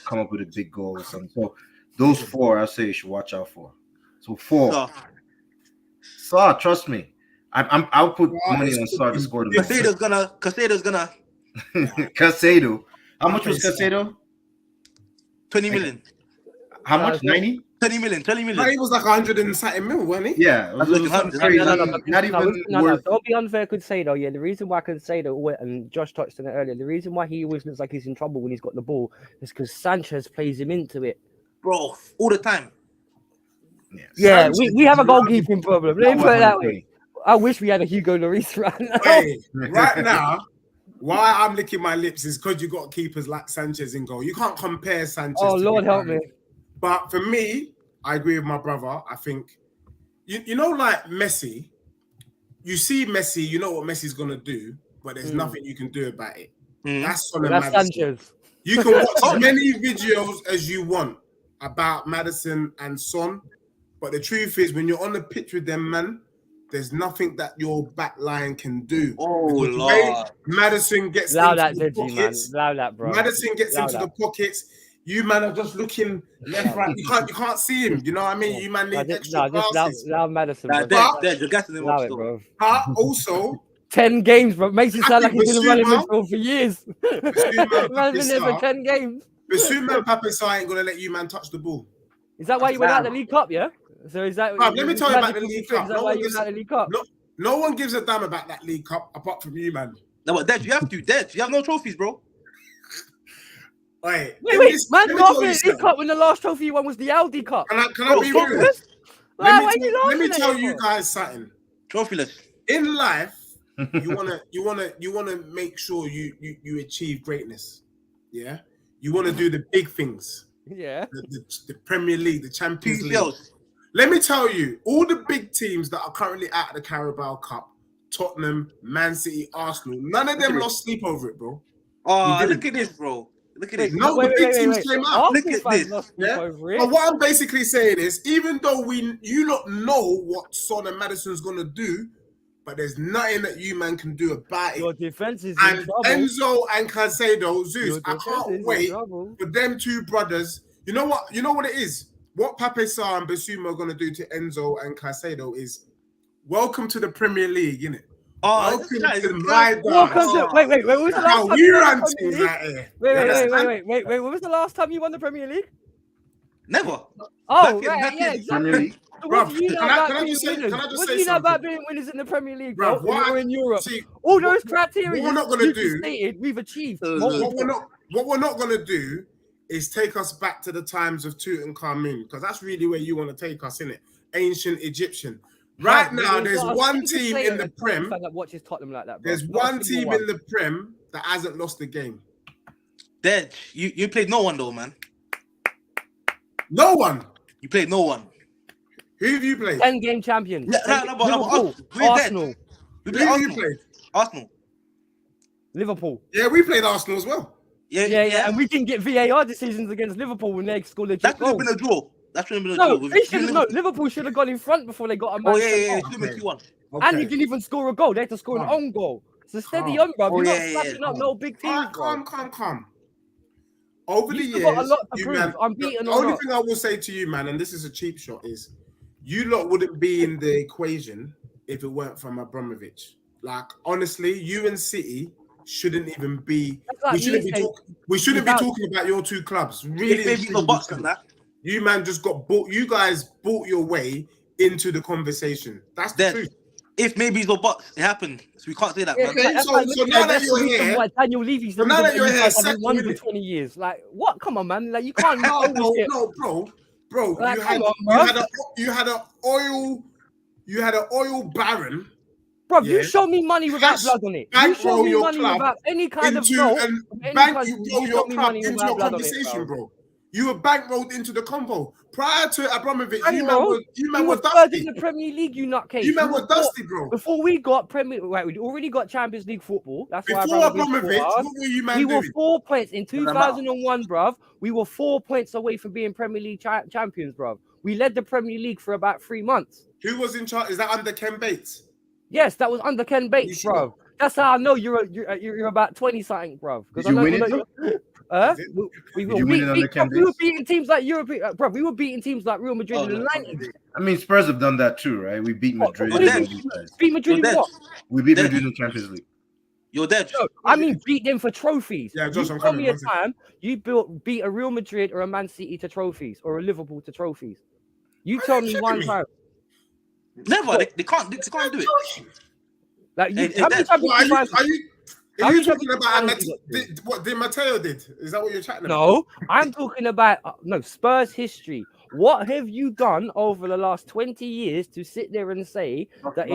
come up with a big goal or something. So those 4, I'll say you should watch out for. So 4. Sa, trust me. I'll put money on Sa to score the goal. Casado's gonna. Casado. How much was Casado? 20 million. How much? 90? 20 million. He was like 100 and something mil, wasn't he? Yeah. Don't be unfair, could say though. Yeah, the reason why I could say that, and Josh touched on it earlier, the reason why he always looks like he's in trouble when he's got the ball is because Sanchez plays him into it. Bro, all the time. Yeah, we have a goalkeeping problem. Let me put it that way. I wish we had a Hugo Lloris right now. Hey, right now, why I'm licking my lips is because you got keepers like Sanchez in goal. You can't compare Sanchez. Oh, Lord help me. But for me, I agree with my brother. I think, you know, like Messi, you see Messi, you know what Messi's going to do, but there's nothing you can do about it. That's Sanchez. You can watch as many videos as you want about Maddison and Son, but the truth is, when you're on the pitch with them, man, there's nothing that your back line can do. Oh, Lord. Maddison gets into the pockets. Allow that, bro. Madison gets into the pockets. You man are just looking left, right. You can't see him. You know what I mean? You man need extra passes. Allow Madison. Bro. But also 10 games, bro. Makes it sound like he's been running midfield for years. Man's been there for 10 games. Basuma Papasa ain't gonna let you man touch the ball. Is that why you went out the League Cup? Yeah. So is that? Let me tell you about the League Cup. Is that why you went out the League Cup? No one gives a damn about that League Cup apart from you, man. No, but Dad, you have to. Dad, you have no trophies, bro. Wait, man, got off the League Cup when the last trophy you won was the Aldi Cup. Can I be real? Let me tell you guys something. Trophyless. In life, you wanna make sure you achieve greatness. Yeah, you want to do the big things. Yeah, the Premier League, the Champions League. Let me tell you, all the big teams that are currently out of the Carabao Cup, Tottenham, Man City, Arsenal, none of them lost sleep over it, bro. Oh, look at this, bro. Look at this. No, the big teams came out. Look at this. But what I'm basically saying is, even though you not know what Son and Maddison's gonna do, but there's nothing that you man can do about Your it. defense is in And trouble. Enzo and Caicedo, Zeus, Your I defense is can't in wait trouble. for them two brothers. You know what? You know what it is? What Pape Sarr and Basuma are going to do to Enzo and Caicedo is welcome to the Premier League, innit? Oh, Welcome this guy is to good. my Welcome dance. to wait. When was the last How time we you won run the Premier things League? out here. Wait. When was the last time you won the Premier League? Never. Oh, Back in- right, back yeah, in- exactly. Premier League. So what Bruv, do you know can I about being just say- winners? can I just What say do you know about something? being winners in the Premier League, bro? Bruv, what Or I- in Europe? see, All those what criteria we're not gonna you do- stated, we've achieved. what we're not gonna do is take us back to the times of Tutankhamun, because that's really where you want to take us, innit? Ancient Egyptian. Right now, there's one team in the Prem. That watches Tottenham like that, bro. There's Not a one single team one. in the Prem that hasn't lost a game. Dead. You played no one though, man. No one. You played no one. Who have you played? 10-game champions. No, but Liverpool, we're dead. Arsenal, We Who played have you Arsenal. played? Arsenal. Liverpool. Yeah, we played Arsenal as well. Yeah, and we didn't get VAR decisions against Liverpool when they scored a That chip should have goal. been a draw. That should have been a No, draw. they should have. No, Liverpool should have gone in front before they got a man. Oh yeah, sent yeah, off. it should have been 2-1. And you Okay. didn't even score a goal. They had to score an Calm. own goal. So steady Calm. on, bro. Oh, You're yeah, not slapping up no big teams, bro. Calm. Over the You still years, got a lot to you prove. man, Unbeaten the or only not. thing I will say to you, man, and this is a cheap shot, is you lot wouldn't be in the equation if it weren't from Abramovich. Like, honestly, you and City shouldn't even be. That's like We shouldn't me be saying- talking. We shouldn't be without- talking about your two clubs. Really, If maybe the box and that. you man just got bought. You guys bought your way into the conversation. That's the Dead. truth. If maybe it's a box, it happened. So we can't say that, Yeah, man. Okay, that's so- like so looking now at that the you're reason here- why Daniel Levy's so now that you're here, having won settle for with it. 20 years. Like, what? Come on, man. Like, you can't know No, shit. bro. Like, you come on, bro. had an oil baron Bro, Yeah. you show me money without Cash blood on it. You bankroll show me your money club without any kind of into no. and any bank kind- you you roll show your me club money into without your blood on it, conversation, bro. bro. You were bankrolled into the combo. Prior to Abramovich, you man Bankroll? were You dusty. were third in the Premier League, you nutcase. You man You were were dusty, bro. Before we got Premier, right, we already got Champions League football. That's why Before Abramovich Abramovich, bought us. what were you man We were doing? 4 points in Doesn't matter. 2001, bruv. We were 4 points away from being Premier League champions, bruv. We led the Premier League for about 3 months. Who was in charge? Is that under Ken Bates? Yes, that was under Ken Bates, You sure? bruv. That's how I know you're about 20 something, bruv. Did you win it? Is it? We Did you win it under Ken we were Bates? beating teams like European, bruv. We were beating teams like Real Madrid Oh, in the no. 90s. I mean, Spurs have done that too, right? We beat Madrid. What and did all we these guys. beat Madrid You're in dead. what? We beat Dead. Madrid in the Champions League. You're dead. No, I mean beat them for trophies. Yeah, Josh, you I'm tell coming, me a one second. time you beat a Real Madrid or a Man City to trophies or a Liverpool to trophies. You Are tell you me one kidding me? time. Never. They can't do it. Like, Hey, how many that- times What, did you find? are you How talking many about times what Di Matteo did? Is that what you're chatting about? No, I'm talking about no Spurs history. What have you done over the last 20 years to sit there and say that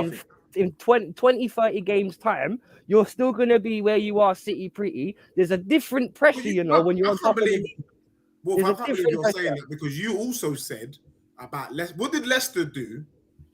in 20, 30 games time, you're still going to be where you are, City pretty? There's a different pressure, you know, when you're on top of the league. Well, There's I a can't believe different you're pressure. saying that because you also said about Leicester. What did Leicester do?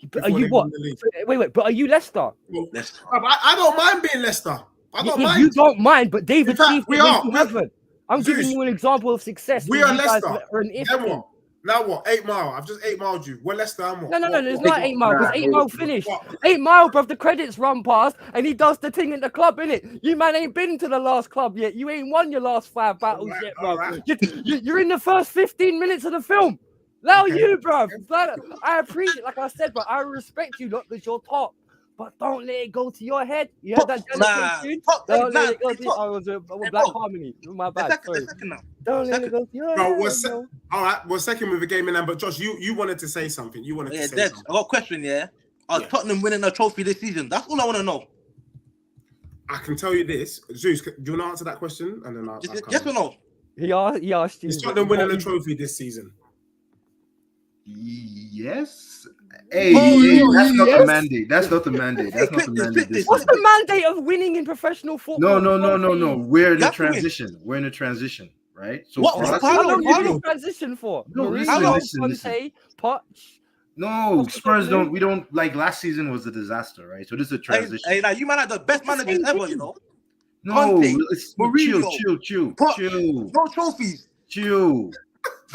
But before are you they what? won the league? Wait, but are you Leicester? Well, Let's- I don't mind being Leicester. I don't You mind. don't mind, but they've In fact, achieved we it when are. you haven't. I'm Zeus, giving you an example of success. We where are you guys Leicester. are an if Then team. what? Now what? 8 Mile. I've just 8 miled you. We're Leicester and what? No, it's What- not 8 Mile because Nah, 8 Mile finished. what? 8 Mile, bruv, the credits run past and he does the thing in the club, innit? You man ain't been to the last club yet. You ain't won your last 5 battles Alright, yet, bruv. alright. You're in the first 15 minutes of the film. Allow Okay. you, bruv. Like, I appreciate, like I said, but I respect you, look, because you're top. But don't let it go to your head. You heard that Nah, tune? top, Don't nah, let it go hey, to top. I was Hey, Black bro. Harmony. My The bad. Sorry. second now. Don't let it second. go to your Bro, head. we're bro. all right. We're second with a game in hand, but Josh, you wanted to say something. You wanted Yeah, to say dead. something. I got a question, yeah. Are Yeah. Tottenham winning a trophy this season? That's all I want to know. I can tell you this, Zeus. Do you want to answer that question? And then I'll Just, come yes or in. no? He asked you. Is Tottenham winning a trophy this season? Yes. Hey, Oh, that's not the yes. mandate. That's not the mandate. That's not the mandate. This What's season. the mandate of winning in professional football? No. We're in You a have to win. transition. We're in a transition, right? So What- for what- us, How long How you long? been transition for? No, Mourinho, listen. Conte, Poch. no, Spurs don't. We don't like last season was a disaster, right? So this is a transition. Hey, now you man are the best managers Same ever, thing. you know. No, Conte, it's Mourinho, chill. No trophies.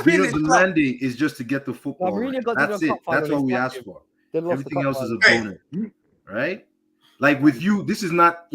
Because the mandate is just to get the football. Mourinho right. got to That's the it. cup final That's all this we time, asked yeah. for. They lost the Everything cup else is a final. bonus, right? Like with you, this is not,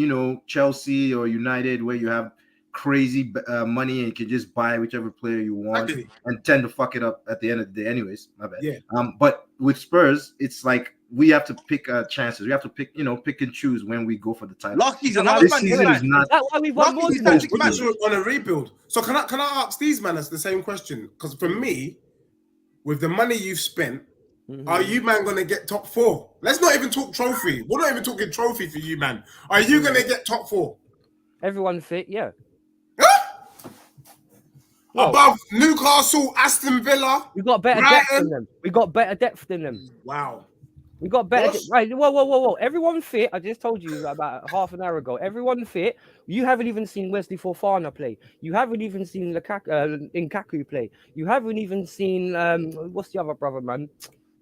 Chelsea or United where you have crazy money and you can just buy whichever player you want and tend to fuck it up at the end of the day. Anyways, my bad. Yeah. But with Spurs, it's like we have to pick chances. We have to pick and choose when we go for the title. Last season, this season is not. Is that why we've won more than We're on a rebuild. So can I ask these man the same question? Because for me, with the money you've spent, are you man gonna get top 4? Let's not even talk trophy. We're not even talking trophy for you, man. Are you gonna get top 4? Everyone fit, yeah. Above Newcastle, Aston Villa. We got better depth than them. We got better depth than them. Wow. We got better. Right. Whoa. Everyone fit. I just told you about half an hour ago. Everyone fit. You haven't even seen Wesley Fofana play. You haven't even seen Nkaku play. You haven't even seen what's the other brother, man?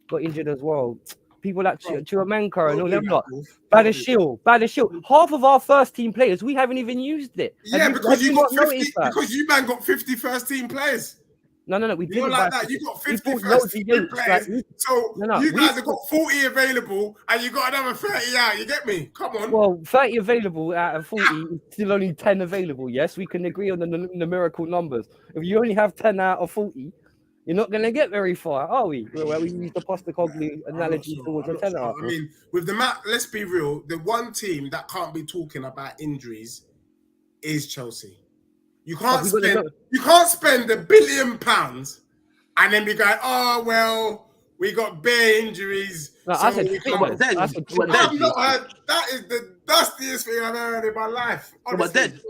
Got injured as well. People like Chouameni and all them lot. Badashil. Half of our first team players, we haven't even used it. Yeah, because you got 50. Because you man got 50 first team players. No. We didn't like that. You got 50 first team players. So you guys have got 40 available, and you got another 30 out. You get me? Come on. Well, 30 available out of 40, still only 10 available. Yes, we can agree on the numerical numbers. If you only have 10 out of 40. You're not going to get very far, are we? Where we use the Postecoglou analogy towards a tenor. I mean, with the map, let's be real. The one team that can't be talking about injuries is Chelsea. You can't spend £1 billion and then be going, oh well, we got bare injuries. No, so I said we can't. I've not heard. That is the dustiest thing I've heard in my life. Honestly,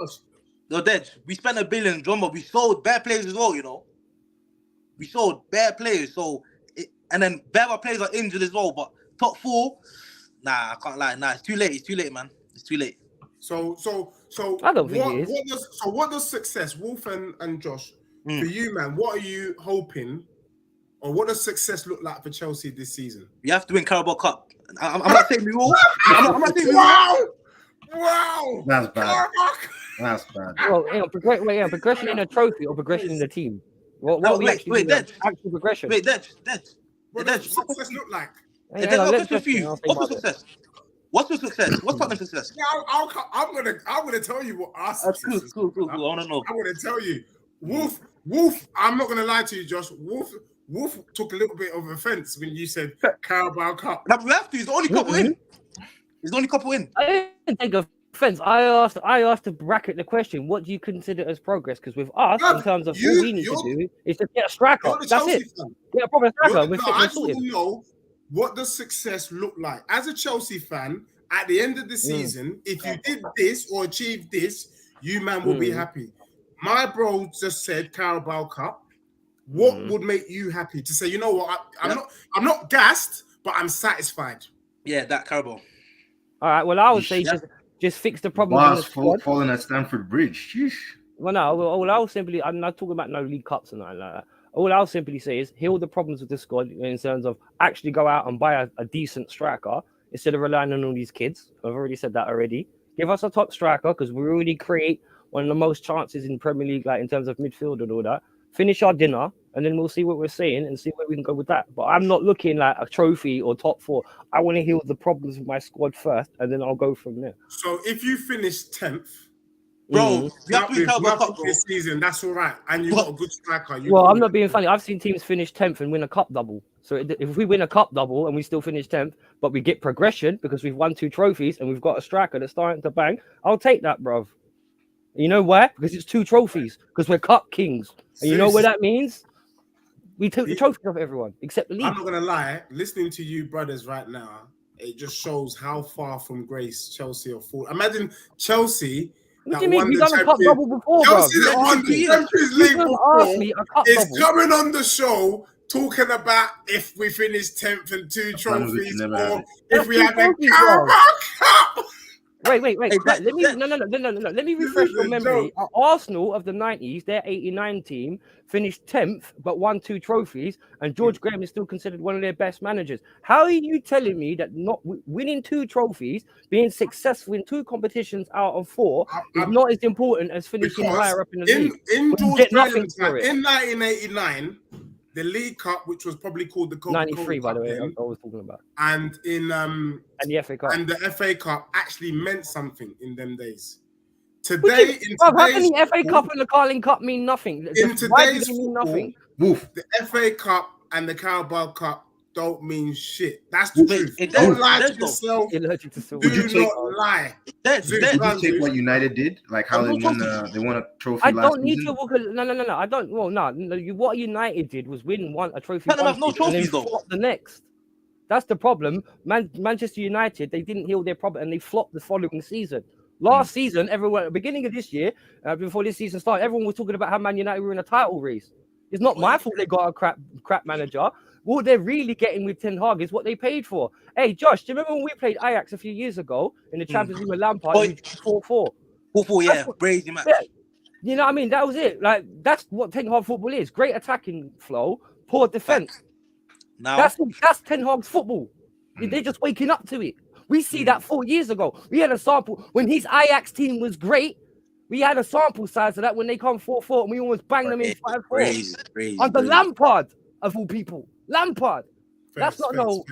we spent $1 billion, but we sold bad players as well. We sold bad players, and then bad players are injured as well. But top 4, nah, I can't lie. Nah, it's too late, man. It's too late. So I don't think it is. What does success, Wolf and Josh, for you, man? What are you hoping, or what does success look like for Chelsea this season? We have to win Carabao Cup. I'm not saying we will. I'm not saying we will. Wow, that's bad. That's bad. Well, progression in a trophy or progression in the team. What are we actually doing? Actual progression. What does success look like? What's success? What's your success? What's Tottenham's success? Yeah, I'm gonna tell you what our success is. Cool. I want to know. I'm gonna tell you, Wolf. I'm not gonna lie to you, Josh. Wolf took a little bit of offense when you said Carabao Cup. Now we have to. He's the only couple in. He's the only couple in. I didn't take offense. I asked to bracket the question. What do you consider as progress? Because with us, in terms of what we need to do, is to get a striker. That's it. Get a proper striker. I just want to know, what does success look like as a Chelsea fan at the end of the season? If you did this or achieved this, you man will be happy. My bro just said Carabao Cup. What would make you happy to say, you know what? I'm not gassed, but I'm satisfied. Yeah, that Carabao. All right. Well, I would say just fix the problem. Falling at Stamford Bridge. Sheesh. Well, no. All I'll simply, I'm not talking about no League Cups and nothing like that. All I'll simply say is heal the problems with the squad in terms of actually go out and buy a decent striker instead of relying on all these kids. I've already said that already. Give us a top striker because we already create one of the most chances in Premier League, like in terms of midfield and all that. Finish our dinner and then we'll see what we're saying and see where we can go with that. But I'm not looking like a trophy or top 4. I want to heal the problems with my squad first and then I'll go from there. So if you finish 10th, bro, you have to win Carabao Cup this season. That's all right, and you got a good striker. I'm not being funny. I've seen teams finish 10th and win a cup double. So if we win a cup double and we still finish 10th, but we get progression because we've won 2 trophies and we've got a striker that's starting to bang, I'll take that, bruv. You know why? Because it's 2 trophies. Because we're cup kings, and you know what that means? We took the trophies off everyone except the league. I'm not gonna lie. Listening to you brothers right now, it just shows how far from grace Chelsea are falling. Imagine Chelsea. What do you mean? We've done a cup double before, Chelsea that won the Champions League before is coming on the show talking about if we finish 10th and 2 trophies, or if we have a Carabao Cup. Wait. Let me refresh your memory. Arsenal of the 90s, their 89 team finished 10th, but won 2 trophies, and George Graham is still considered one of their best managers. How are you telling me that not winning 2 trophies, being successful in 2 competitions out of 4, is not as important as finishing higher up in the league? In George Graham's time, in 1989, the League Cup, which was probably called the Coca-Cola 93, by the Cup way, then, I was talking about. and in And the FA Cup. and the FA Cup actually meant something in them days. How Today, can the FA Cup and the Carling Cup mean nothing? in Why do today's they mean football, nothing? Woof. the FA Cup and the Carabao Cup don't mean shit. That's the Wait, truth. it Don't does- lie it to does though. yourself. You're allergic to silver. Would you Do take- not lie. Dead, Zeus, dead. Would you take what United did? Like how I'm they not won they won a trophy I last don't need season? to walk. No. I don't. Well, no. What United did was win a trophy. Tottenham one have no season and then trophies, though. flop the next. That's the problem. Manchester United, they didn't heal their problem and they flopped the following season. Last season, everyone, at the beginning of this year, before this season started, everyone was talking about how Man United were in a title race. It's not my fault they got a crap manager. What they're really getting with Ten Hag is what they paid for. Hey, Josh, do you remember when we played Ajax a few years ago in the Champions League with Lampard? Oh, And we 4-4. 4-4, yeah. That's what- Crazy match. Yeah. You know what I mean? That was it. Like, that's what Ten Hag football is. Great attacking flow, poor defense. Now, That's Ten Hag's football. They're just waking up to it. We see that 4 years ago. We had a sample when his Ajax team was great. We had a sample size of that when they come 4-4 and we almost banged them in 5-4. crazy. Under Lampard, of all people. Lampard. That's not no.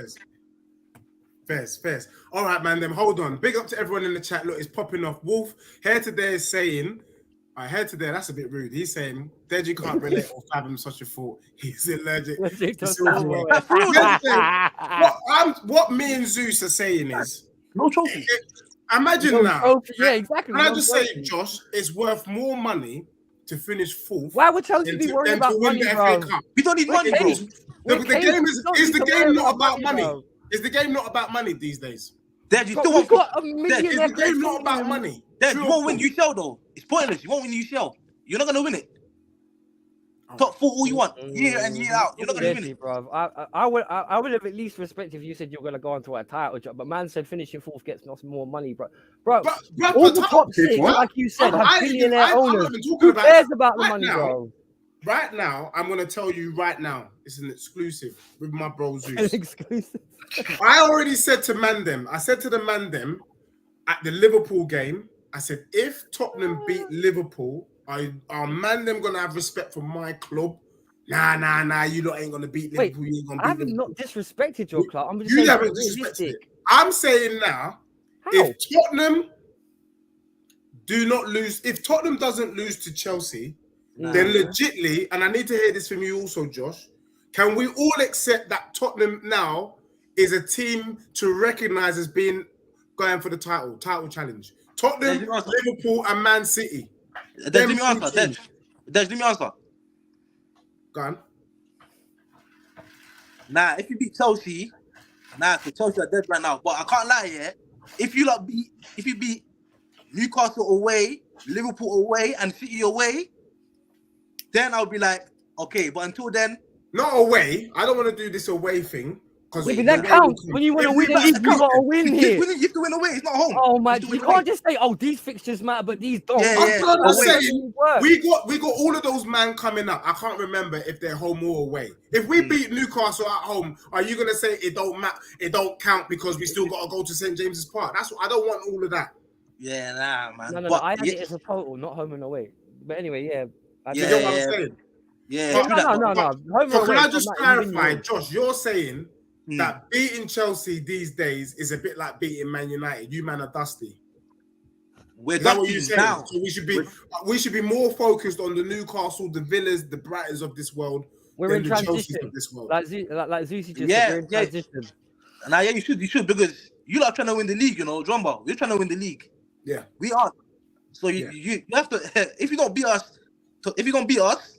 Fairs. All right, man. Then hold on. Big up to everyone in the chat. Look, it's popping off. Wolf here today is saying, I heard today. That's a bit rude. He's saying, Deji can't relate or fathom such a thought. He's allergic to silverware. What me and Zeus are saying is, No trophy. imagine now. Yeah, exactly. Can I just say, Josh, it's worth more money to finish fourth. Why would Chelsea than be to- worried than to about win money, the bro? FA Cup. We don't need money, bro. The game is the game not about money? bro? Is the game not about money these days? Dad, you Bro, still we've won't. got a Is millionaire. the game not about money? Dad, True you or won't win false? UCL though. It's pointless. You won't win UCL. You're not gonna win it. Top 4 all you want, year in, year out. You're not gonna win it. Bro. I would have at least respected if you said you're gonna go on to a title job, but man said finishing fourth gets us more money, bro. Bro, But all the top six, what? like you said, have billionaire I'm owners. not even talking Who about cares about the right money, now. bro? Right now, I'm gonna tell you right now, it's an exclusive with my bro An Zeus. exclusive. I already said to Mandem, I said to the Mandem at the Liverpool game, I said, if Tottenham beat Liverpool, are Mandem gonna have respect for my club? Nah, you lot ain't gonna beat Wait, Liverpool. You ain't gonna I beat haven't Liverpool. not disrespected your club. I'm just You saying haven't it's disrespected realistic. it. I'm saying now, How? if Tottenham do not lose, if Tottenham doesn't lose to Chelsea, then legitly, and I need to hear this from you also, Josh, can we all accept that Tottenham now is a team to recognise as being going for the title challenge? Tottenham, Liverpool, and Man City. Dad, let me answer. Dad, let me answer. Go on. Nah, if you beat Chelsea, so Chelsea are dead right now. But I can't lie, yeah. If you beat Newcastle away, Liverpool away, and City away, then I'll be like, okay. But until then, Not away. I don't want to do this away thing. Yeah, but that counts. When you want to win a league, you got to win here. you have to win away. It's not home. Oh my! You You can't just say, "Oh, these fixtures matter, but these don't." Yeah, I'm trying to Away. say we got all of those man coming up. I can't remember if they're home or away. If we beat Newcastle at home, are you gonna say it don't matter? It don't count because we still got to go to St James's Park? That's what I don't want all of that. Yeah, nah, man. No. But I had yeah, it as a total, not home and away. But anyway, yeah. You know what I'm saying? yeah. But- true that, No. but- Home So and can away. I just I'm not even clarify, doing Josh? You're saying that beating Chelsea these days is a bit like beating Man United. You man are dusty. We're Is that what dusty you're saying? now. So we should be more focused on the Newcastle, the Villas, the Brightons of this world. We're than in the Chelseas transition. of this world. Like Zusi just Yeah, said, we're in yeah. transition. Nah, yeah, you should because you lot trying to win the league, you know, Drumba. We're trying to win the league. Yeah. We are. So you have to. If you don't beat us,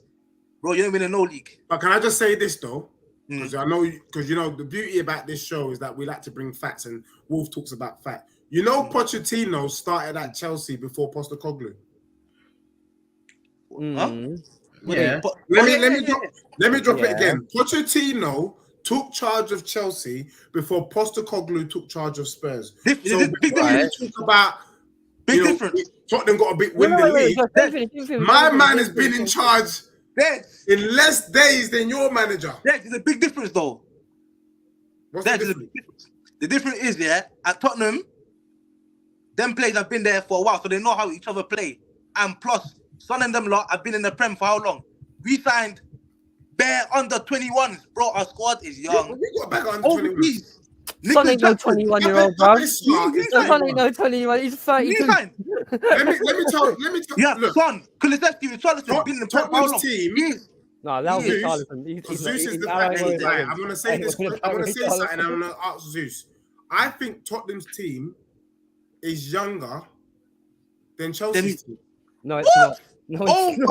bro, you ain't winning no league. But can I just say this though? Because I know, because you know, the beauty about this show is that we like to bring facts, and Wolf talks about fact. You know, Pochettino started at Chelsea before Postecoglou. Mm. Yeah. Let me drop it Yeah. again. Pochettino took charge of Chelsea before Postecoglou took charge of Spurs. Big before you talk about Big difference. Tottenham got to win the league. My man has been in charge in less days than your manager. There's a big difference, though. What's the There's a difference? big difference. The difference is, at Tottenham, them players have been there for a while, so they know how each other play. And plus, some of them lot have been in the Prem for how long? We signed bare under 21s, bro. Our squad is young. We got back under 21. Overseas. Son ain't no 21-year-old, bro. He's Son ain't no 21. He's 32. Let me tell. Yeah, Look, son. Kulusevski with Charlton been in the Prem how Tottenham's long? team. Years. No, that'll be Zeus- Charlton. Zeus is the fact. I'm gonna say this. I'm gonna say something. I'm gonna ask Zeus. I think Tottenham's team is younger than Chelsea's team. No, it's not. No, it's not.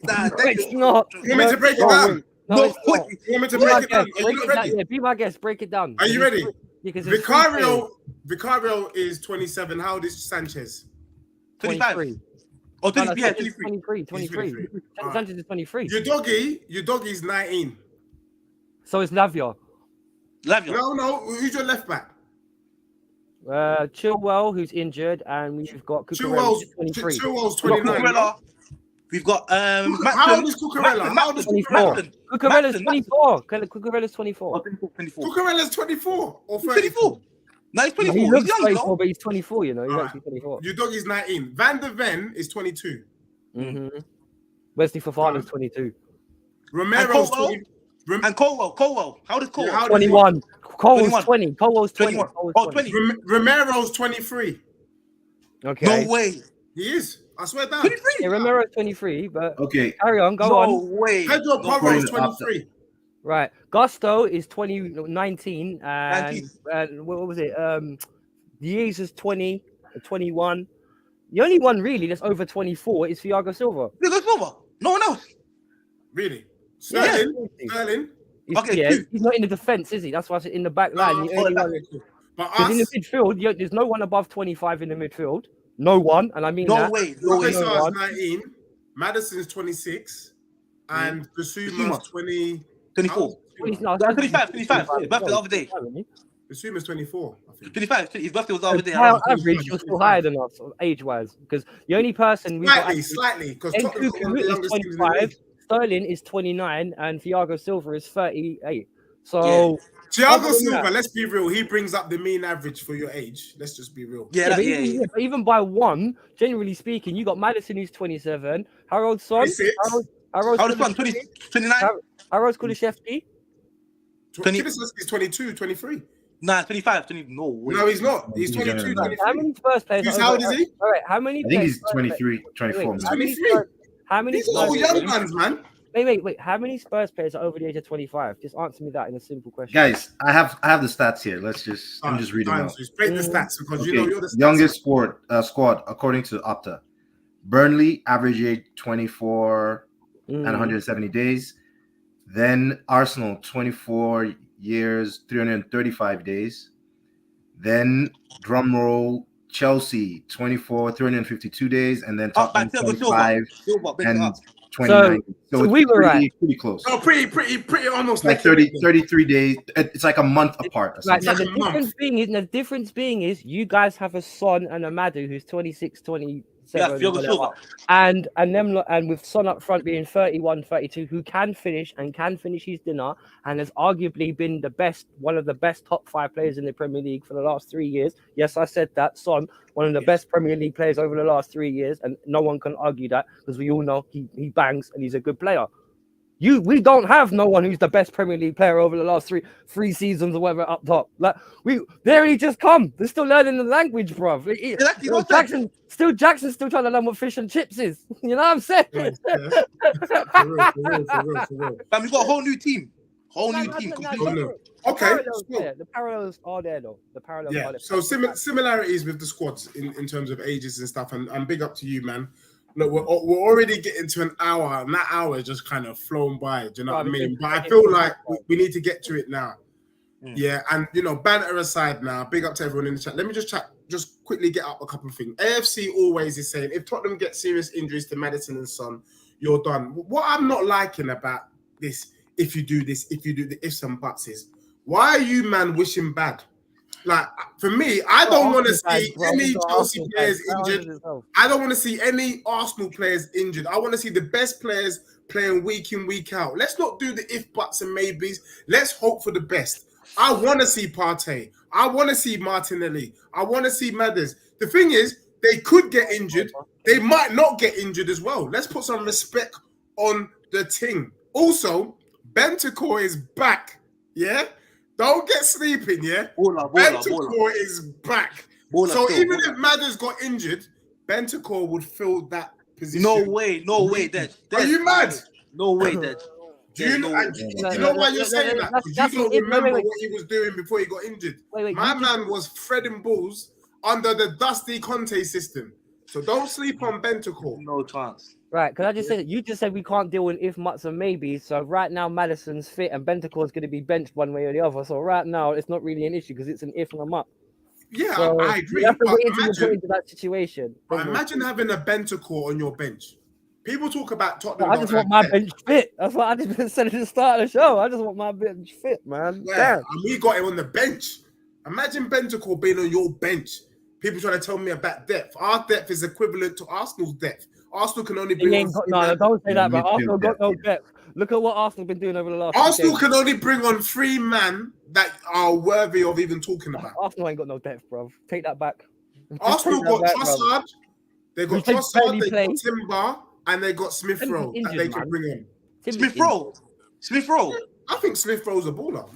No, It's not. You want me to break it down? No, it's not. You want me to break it down? Are you not ready? Yeah, be my guest. Break it down. Are you ready? Because Vicario is 27. How old is Sanchez? 23. Oh, No, 23. 23. Sanchez is 23. Your doggy's 19. So it's Lavia. No. Who's your left back? Chilwell, who's injured, and we've got Cucurella, who's 23. Chilwell's 29. Cucurella. We've got How old is Cucurella? How old is 24. Cucurella? Cucurella's 24. Cucurella's 24. 24. Cucurella's 24 or 24. 34. No, he's 24. He looks He's young, 24, but he's 24, you know. He's Alright. actually 24. Your doggy's 19. Van der Ven is 22. Mm-hmm. Wesley Fofana's 22. Romero's Colwell? 20. And Colwell. How does Colwell? Yeah, how- 21. Cole's 21. 20. Cole's 20. 21. Cole's Oh, 20. Romero's 23. Okay. No way. He is. I swear down. 23. Yeah, Romero's 23, but Okay, carry on. Go No on. way. Pedro No Porro is way. 23. Right. Gusto is 19, and 19. what was it? Diaz is 20, 21. The only one really that's over 24 is Thiago Silva. Thiago Silva. No one else. Really? Yeah. Sterling. Okay, He's not in the defense, is he? That's why I said in the back line. The only one. But Because in the us, midfield, there's no one above 25 in the midfield. No one, and I mean No that. way. No way. Roquesar's one. 19. Madison's 26. And Basuma's 20. 24. 25. 25. His birthday the other day. Basuma's 24, I think. 25. His birthday was the other day. On average, you're still higher than us, age-wise. Because the only person we've got Slightly. Because Nkunku Tottenham's one of the is youngest teams in the 25, league. Sterling is 29, and Thiago Silva is 38. So Thiago Silva, let's be real. He brings up the mean average for your age. Let's just be real. Yeah, but even by one, generally speaking, you got Madison who's 27, Harold Son, 26. Harold How does one? 29? Harold Kulusevski. 20. Kibisevsky's 22, 23. Nah, 25. 20. No way. No, he's not. He's 22, 23. How many Spurs players? How old is he? All right, how many? I think he's Spurs 23, 24. Wait, man. 23. How many? These are all young guns, man. Wait. How many Spurs players are over the age of 25? Just answer me that in a simple question. Guys, I have the stats here. I'm just reading them out. Just break the stats because Okay, you know you're the stats. youngest squad according to Opta. Burnley, average age 24 and 170 days. Then Arsenal, 24 years, 335 days. Then drumroll, Chelsea, 24, 352 days, and then Tottenham, 25 and 29. So it's we were pretty close. Oh, pretty almost Like 33 days. It's like a month apart. Right, now like the a month. difference being is you guys have a Son and a Madu who's 26, 27, Yeah, Thiago whatever. Silva. and with Son up front being 31, 32, who can finish his dinner and has arguably been one of the best top 5 players in the Premier League for the last 3 years. Yes, I said that. Son, one of the best Premier League players over the last 3 years, and no one can argue that because we all know he bangs and he's a good player. We don't have no one who's the best Premier League player over the last three seasons or whatever up top. Like he just come. They're still learning the language, bruv. Jackson's still trying to learn what fish and chips is. You know what I'm saying? Yeah. For real. But we've got a whole new team. Completely. Okay. The parallels are there though. The parallels are there. So similarities with the squads in terms of ages and stuff, and big up to you, man. Look, we're already getting to an hour, and that hour just kind of flown by. Do you know what I mean? But I feel like we need to get to it now. Yeah, and banter aside now, big up to everyone in the chat. Let me just quickly get up a couple of things. AFC always is saying if Tottenham get serious injuries to Maddison and Son, you're done. What I'm not liking about this, if you do this, if you do the ifs and buts is, why are you man wishing bad? Like, for me, I don't want to see any Chelsea players injured. I don't want to see any Arsenal players injured. I want to see the best players playing week in, week out. Let's not do the if, buts, and maybes. Let's hope for the best. I want to see Partey. I want to see Martinelli. I want to see Madders. The thing is, they could get injured. They might not get injured as well. Let's put some respect on the thing. Also, Bentancur is back. Yeah, don't get sleeping. Yeah, Bentancur is back. So even if Madders got injured, Bentancur would fill that position. No way, Dej. Are you mad? No way, Dej. Do you know why you're saying that? Because you don't remember what he was doing before he got injured. My man was threading balls under the dusty Conte system. So don't sleep on Bentancur. No chance. Right, because I just said you just said we can't deal with if, muts, and maybes. So right now Maddison's fit and Bentancur is going to be benched one way or the other. So right now it's not really an issue because it's an if and a mut. Yeah, so I agree. You have to but wait until you put into that situation. Imagine having a Bentancur on your bench. People talk about Tottenham. I just want my bench fit. That's what I just said at the start of the show. I just want my bench fit, man. Yeah, and we got him on the bench. Imagine Bentancur being on your bench. People trying to tell me about depth. Our depth is equivalent to Arsenal's depth. Arsenal can only bring on... No, don't say that, but Arsenal got no depth. Look at what Arsenal been doing over the last... Arsenal can only bring on 3 men that are worthy of even talking about. Arsenal ain't got no depth, bro. Take that back. Arsenal got Trossard. They got Trossard, they got Timber, and they got Smith Rowe that they can bring in. Smith Rowe. I think Smith Rowe's a baller.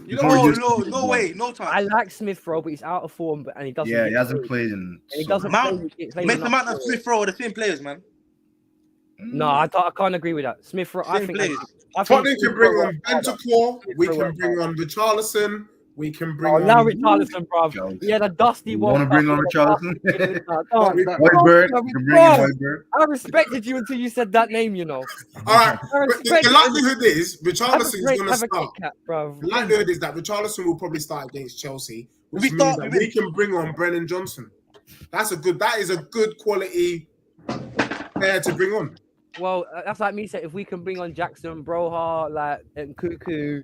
No way, no time. I like Smith Rowe, but he's out of form, and he doesn't. Yeah, he hasn't played in. And he doesn't play. Mason Mount and Smith Rowe are the same players, man. No, I can't agree with that. Smith Rowe, I think Tottenham can bring on Bentancur. We can bring on Richarlison. We can bring on... now Richarlison, bro. Yeah, the dusty one. Want to bring on Richarlison? I respected you until you said that name, you know. All right. The likelihood is Richarlison is going to start. The likelihood is that Richarlison will probably start against Chelsea, which means that we can bring on Brennan Johnson. That is a good quality player to bring on. Well, that's like me saying if we can bring on Jackson, Broha, like and Cuckoo,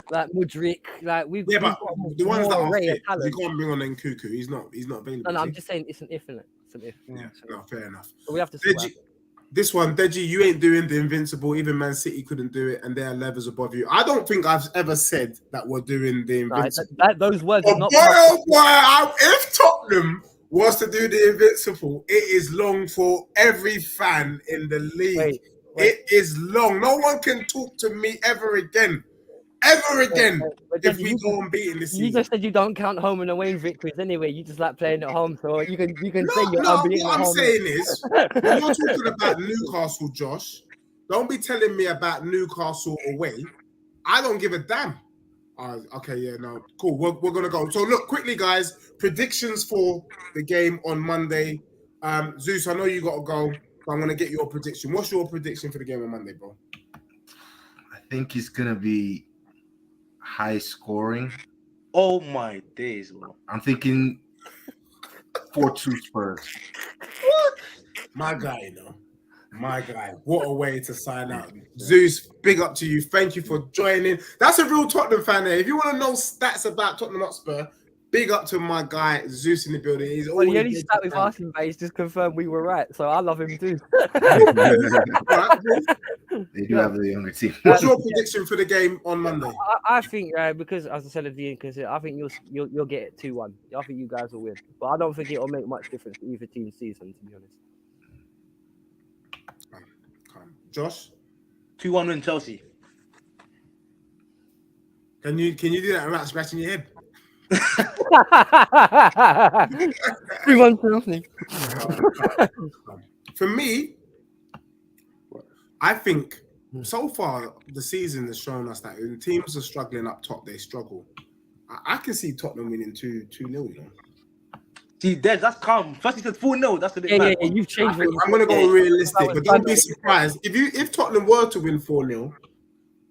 like Mudryk, like we've got the ones that are fit. You can't bring on Nkuku. He's not available. No, I'm just saying it's an if, isn't it? It's an if. Yeah, no, fair enough. So we have to see this one, Deji, you ain't doing the invincible. Even Man City couldn't do it, and they are levels above you. I don't think I've ever said that we're doing the invincible. Those words are not. If Tottenham was to do the invincible, it is long for every fan in the league. Wait. It is long. No one can talk to me ever again. If we go unbeaten this season. You just said you don't count home and away victories anyway. You just like playing at home, so you can say you're unbeaten at home. What I'm saying is, when you're talking about Newcastle, Josh, don't be telling me about Newcastle away. I don't give a damn. Okay, yeah, no, cool. We're gonna go. So look, quickly, guys. Predictions for the game on Monday. Zeus, I know you gotta go, but I'm gonna get your prediction. What's your prediction for the game on Monday, bro? I think it's gonna be high scoring. Oh my days, bro. I'm thinking 4-2 Spurs. My guy, you know. My guy, what a way to sign out. Zeus, big up to you. Thank you for joining. That's a real Tottenham fan there. If you want to know stats about Tottenham Hotspur, big up to my guy, Zeus in the building. He's always the only stat we've asked him, but he's just confirmed we were right. So I love him too. They do have the younger team. What's your prediction for the game on Monday? I think because, as I said at the end, I think you'll get it 2-1. I think you guys will win, but I don't think it'll make much difference to either team's season, to be honest. Josh? 2-1 win Chelsea. Can you do that without scratching your head? 3-1 Chelsea. For me, I think so far the season has shown us that when teams are struggling up top, they struggle. I can see Tottenham winning 2-0, you know. See, that's calm. First he said 4-0. That's a bit mad. Yeah, you've changed. I'm going to go realistic, but don't be surprised. If Tottenham were to win 4-0,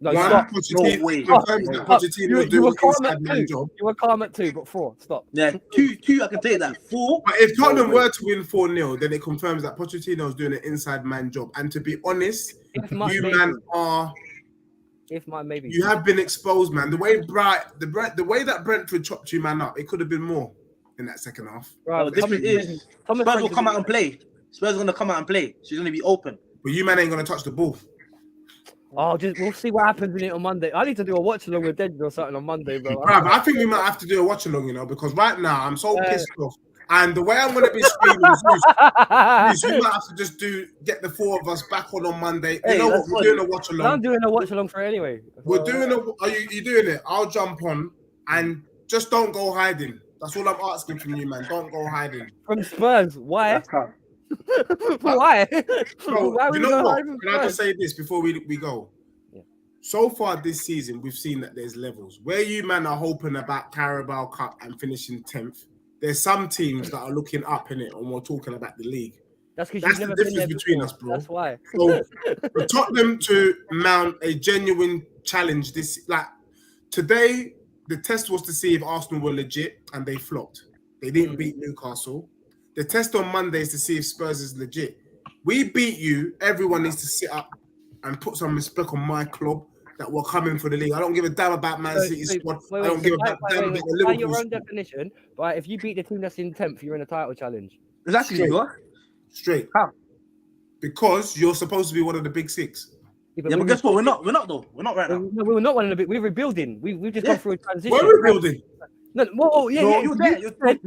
Pochettino you were calm at 2. You were calm at 2, but 4. Stop. Yeah, 2. I can take that. 4. But if Tottenham were to win 4-0, then it confirms that Pochettino is doing an inside man job. And to be honest, you have been exposed, man. The way that Brentford chopped you, man, up, it could have been more in that second half. Right, the difference is Spurs will come out and play. Spurs are going to come out and play. She's going to be open. But you, man, ain't going to touch the ball. Oh, we'll see what happens in it on Monday. I need to do a watch along with Dead or something on Monday, bro. I think we might have to do a watch along, you know, because right now I'm so pissed off And the way I'm going to be screaming is you might have to just get the four of us back on Monday. Hey, you know what? that's We're funny. doing a watch along. I'm doing a watch along for it anyway. We're doing Are you doing it? I'll jump on and just don't go hiding. That's all I'm asking from you, man. Don't go hiding. From Spurs. Why? That's calm. Why? Bro, Why you would know go what? hide from Can I just Spurs? say this before we go? Yeah. So far this season, we've seen that there's levels. Where you man are hoping about Carabao Cup and finishing 10th, there's some teams that are looking up in it, and we're talking about the league. That's because That's you've the never been there difference between before. us, bro. That's why. So for Tottenham to mount a genuine challenge today, the test was to see if Arsenal were legit, and they flopped. They didn't beat Newcastle. The test on Monday is to see if Spurs is legit. We beat you. Everyone needs to sit up and put some respect on my club that we're coming for the league. I don't give a damn about Man City squad. I don't give a damn about the By Liverpool your own squad. definition, but if you beat the team that's in 10th, you're in a title challenge. Exactly. Straight. What? Straight. How? Because you're supposed to be one of the big six. Yeah, but guess what? We're not though. We're not right now. No, we're not one in a bit. We're rebuilding. We've just gone through a transition. We're rebuilding. No, well, yeah, No, yeah. you're there.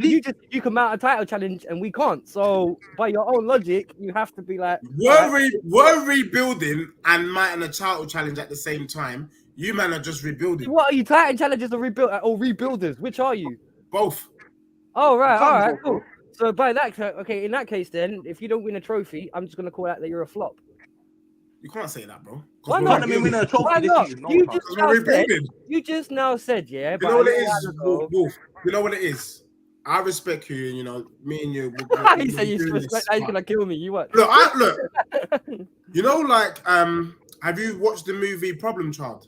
You can mount a title challenge and we can't. So by your own logic, you have to be like, We're rebuilding and mounting a title challenge at the same time. You man are just rebuilding. what are you, title challenges or rebuilders? Which are you? Both. Oh right, all right, Sounds cool. So by that, okay, in that case, then if you don't win a trophy, I'm just gonna call that you're a flop. You can't say that, bro. Why we're not? Tottenham winning a trophy Why this not? season. No, You we just Because now we're said, rebuilding. you just now said, yeah. You know what it is, Wolf? You know what it is? I respect you, and you know, me and you. He said you respect. Now you're gonna kill me. You what? Look. You know, like, have you watched the movie Problem Child?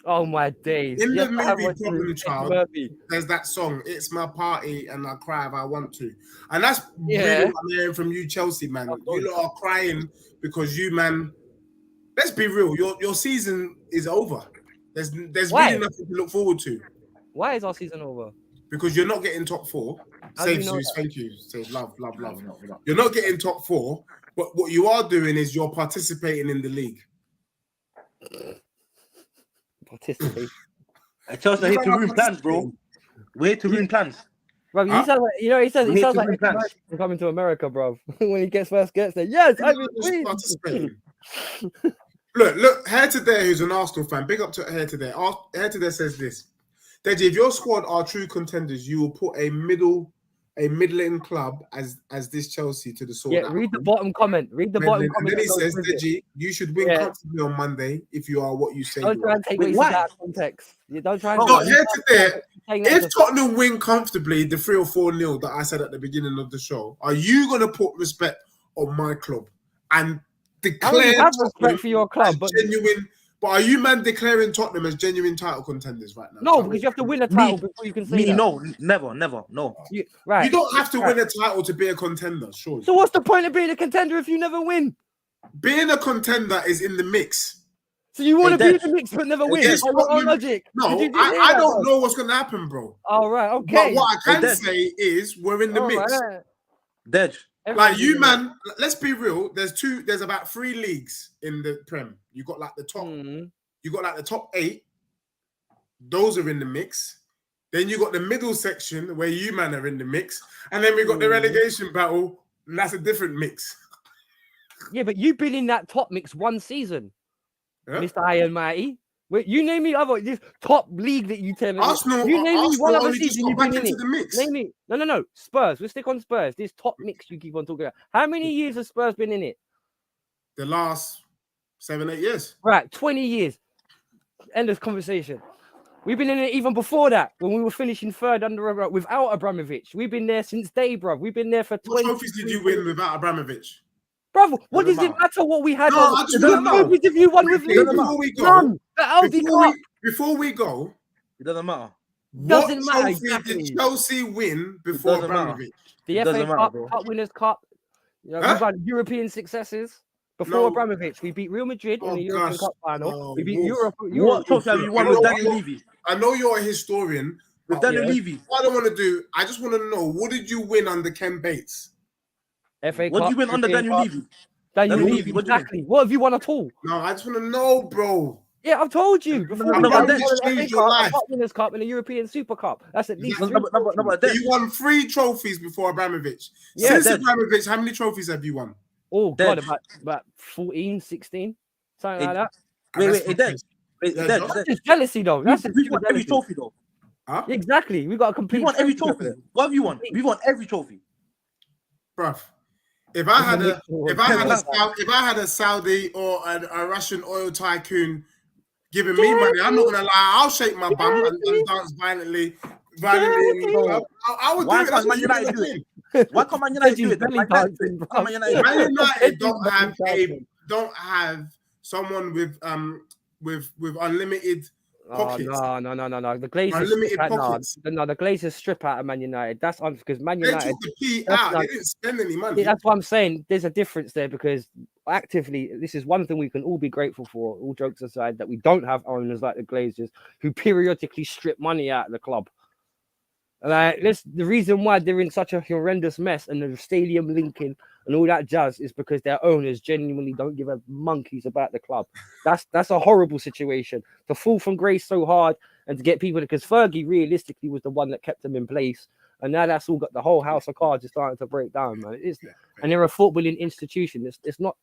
Oh my days! In Yes, the I have movie watched it. Problem Eddie Child, Murphy. there's that song, "It's My Party and I Cry If I Want to," and that's Yeah. really what I'm hearing from you, Chelsea man. Oh, You lot are crying because you man. Let's be real. Your season is over. There's Why? really nothing to look forward to Why is our season over? because you're not getting top four. How do you Save know Zeus, that? thank you. Say love. we're not. You're not getting top four, but what you are doing is you're participating in the league. Participate. Chelsea hate to ruin plans, bro. We hate to ruin plans. Bro, Huh? he sounds like he sounds We hate like to win Eddie plans. Murphy coming to America, bro. When he gets there, yes, I'm Just participating. Look, Hair Today, who's an Arsenal fan, big up to Hair Today. Hair Today says this: Deji, if your squad are true contenders, you will put a middling club as this Chelsea to the sword. Yeah, read the bottom comment. Read the bottom And comment. then he that goes says, with it. Deji, you should win comfortably on Monday if you are what you say Don't you try are. and take Wait, what he said why? out of context. You don't try and No, Hair Today, saying that if to- Tottenham win comfortably, the 3 or 4-0 that I said at the beginning of the show, are you going to put respect on my club and I declare already have Tottenham respect for your club, as but genuine? But are you man declaring Tottenham as genuine title contenders right now? no, because you have to win a title before you can say that. No, never, no. Right. You don't have to win a title to be a contender, sure. So what's the point of being a contender if you never win? Being a contender is in the mix. So you want to Hey, be in the mix but never win? Yes, By your own logic. No, Did you I hear that, don't bro? know what's going to happen, bro. All right, okay. But what I can Hey, say is we're in the All mix. right. Dej. Like you, Everyone's man. Let's be real. There's about 3 leagues in the Prem. You got like the top. in the- You got like the top 8. Those are in the mix. Then you got the middle section where you man are in the mix, and then we got the relegation battle, and that's a different mix. Yeah, but you've been in that top mix one season, Yeah? Mr. Iron Mighty. Wait, you name me this top league that you tell me. Arsenal, You name me one Arsenal other only just season got you've back been in into it. the mix. Name me. No. Spurs. We'll stick on Spurs. This top mix you keep on talking about. How many years has Spurs been in it? The last 7-8 years. Right, 20 years. End of conversation. We've been in it even before that, when we were finishing third without Abramovich. We've been there since day, bro. We've been there for What 20 trophies did you win without Abramovich? Brother, what Doesn't does it matter. matter what we had? No, I just What wanna know. trophies have you won with Okay, Liverpool? before we go, None. The Aldi Cup. Before we go, It doesn't matter. Doesn't what matter, trophy exactly. did Chelsea win before doesn't matter. Abramovich? The It FA doesn't matter, Cup, bro. Cup Winners' Cup. You know, Huh? we've had European successes. Before No. Abramovich, we beat Real Madrid in Oh, the European gosh. Cup final. No, We beat Wolf. What trophy have you won with Daniel Levy? I know you're a historian. With but Daniel yeah. Levy. What I don't want to do, I just want to know, what did you win under Ken Bates? FA What Cup. do you win under European Daniel Cup. Levy? Daniel Daniel Levy, Levy, what do you win? exactly. What have you won at all? No, I just want to know, bro. Yeah, I've told you before. Abramovich changed your life. A Winners' Cup and a European Super Cup. That's at least You won 3 trophies before Abramovich. Yeah, Since Abramovich, how many trophies have you won? Oh God, about 14, 16, something like that. That's just jealousy though. That's we won every trophy though. Huh? Exactly. We got a complete. We won every trophy. What have you won? We won every trophy. Bruv, if I had a Saudi or a Russian oil tycoon giving me money, I'm not gonna lie, I'll shake my bum and dance violently. I would do it. That's what you United do. Why can't Man United do it? Man United don't have someone with unlimited pockets. No. The Glazers strip out of Man United. That's because Man United. They took the P out. They didn't spend any money. That's what I'm saying. There's a difference there because actively, this is one thing we can all be grateful for. All jokes aside, that we don't have owners like the Glazers who periodically strip money out of the club. The reason why they're in such a horrendous mess and the stadium linking and all that jazz is because their owners genuinely don't give a monkeys about the club. That's a horrible situation to fall from grace so hard and to get people, because Fergie realistically was the one that kept them in place, and now that's all got the whole house of cards is starting to break down, man. And they're a footballing institution. It's not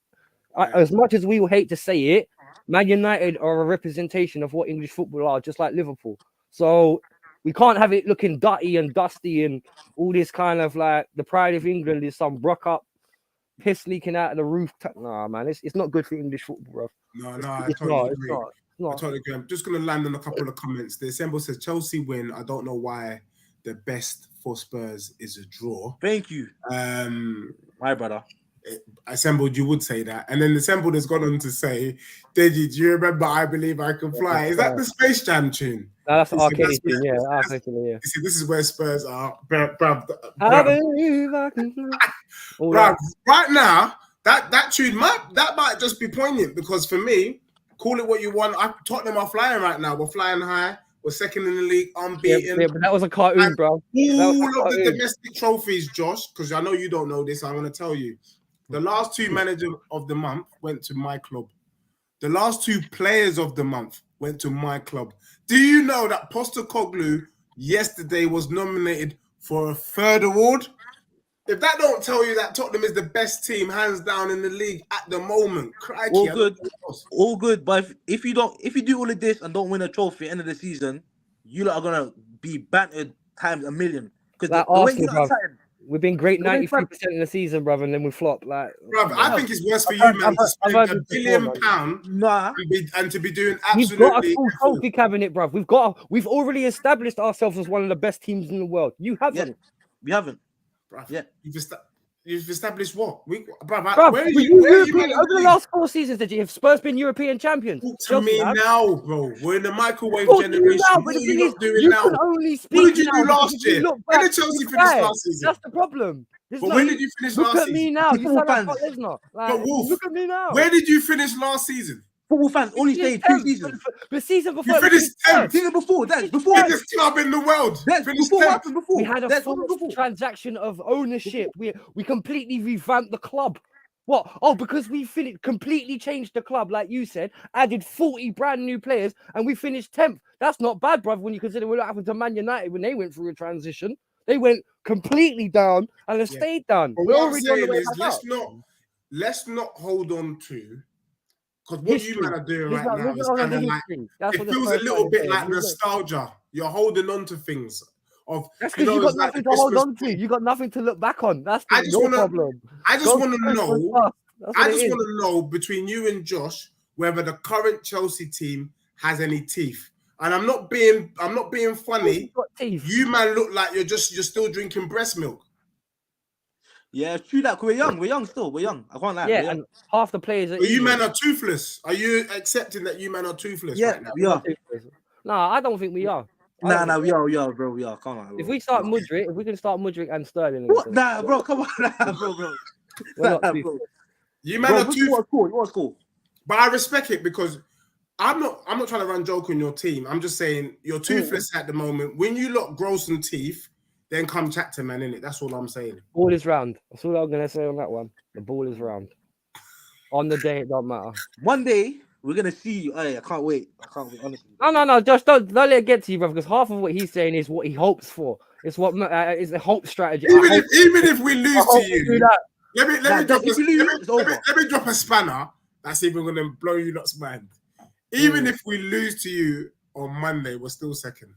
as much as we will hate to say it. Man United are a representation of what English football are, just like Liverpool. So. We can't have it looking dirty and dusty and all this kind of like the pride of England is some brock up piss leaking out of the roof. Nah, man, it's not good for English football, bro. No, I totally agree. I totally agree. I'm just going to land on a couple of comments. The Assemble says Chelsea win. I don't know why the best for Spurs is a draw. Thank you. My brother. Assembled, you would say that. And then Assembled has gone on to say, Deji, do you remember I Believe I Can Fly? Is that the Space Jam tune? No, that's the arcade tune, yeah. You see, this is where Spurs are. I believe I can fly. Right now, that tune might just be poignant because for me, call it what you want. Tottenham are flying right now. We're flying high. We're second in the league, unbeaten. Yeah, but that was a cartoon, and bro. All of the domestic trophies, Josh, because I know you don't know this, I'm going to tell you. The last 2 managers of the month went to my club. The last 2 players of the month went to my club. Do you know that Postecoglou yesterday was nominated for a 3rd award? If that don't tell you that Tottenham is the best team, hands down, in the league at the moment, crikey. All good. But if you do all of this and don't win a trophy at the end of the season, you lot are gonna be bantered times a million. Because the way you are we've been great 93% of the season, brother, and then we flop. Like, brother, I think it's worse for you, man, to spend £1 billion and to be doing absolutely. We've got a full trophy cabinet, bruv. We've already established ourselves as one of the best teams in the world. You haven't. We haven't. Bruv, yeah. You've established what? Over the last 4 seasons, did you have Spurs been European champions? Talk to me now, bro. We're in the microwave generation. What are you not doing now? What did you do last year? When did Chelsea finish last season? That's the problem. But when did you finish last season? Look at me now. You sound like Brock Lesnar. But Wolf, look at me now. Where did you finish last season? Football fans only stayed 2 seasons. The season before. You finished 10th. Season before. Biggest club in the world. We had a full transaction of ownership. We completely revamped the club. What? Oh, because we completely changed the club, like you said, added 40 brand new players, and we finished 10th. That's not bad, bruv, when you consider what happened to Man United when they went through a transition. They went completely down and have stayed down. But what I'm saying is, let's not hold on to. Because what you man are doing right now is kind of like, it feels a little bit like nostalgia. You're holding on to things. That's because you got nothing to hold on to. You got nothing to look back on. That's your problem. I just want to know between you and Josh whether the current Chelsea team has any teeth. And I'm not being funny. You man look like you're still drinking breast milk. Yeah, it's true that we're young still. We're young. I can't lie. Yeah, and half the players. You man are toothless. Are you accepting that you man are toothless? Yeah, right now? we are. No, I don't think we are. Nah, we are, bro. We are. Come on. Bro. If we can start Mudryk and Sterling. What? Nah, bro. Come on, bro. Bro. You man are toothless. You want school? But I respect it because I'm not trying to run joke on your team. I'm just saying you're toothless at the moment. When you grow some teeth, then come chat to man, innit? That's all I'm saying. Ball is round. That's all I'm gonna say on that one. The ball is round. On the day, it don't matter. One day, We're gonna see you. Hey, I can't wait. Honestly. No. Just don't let it get to you, bro. Because half of what he's saying is what he hopes for. It's what is the hope strategy. Even if we lose to you, let me drop a spanner. That's even going to blow you lot's mind. Even if we lose to you on Monday, we're still second.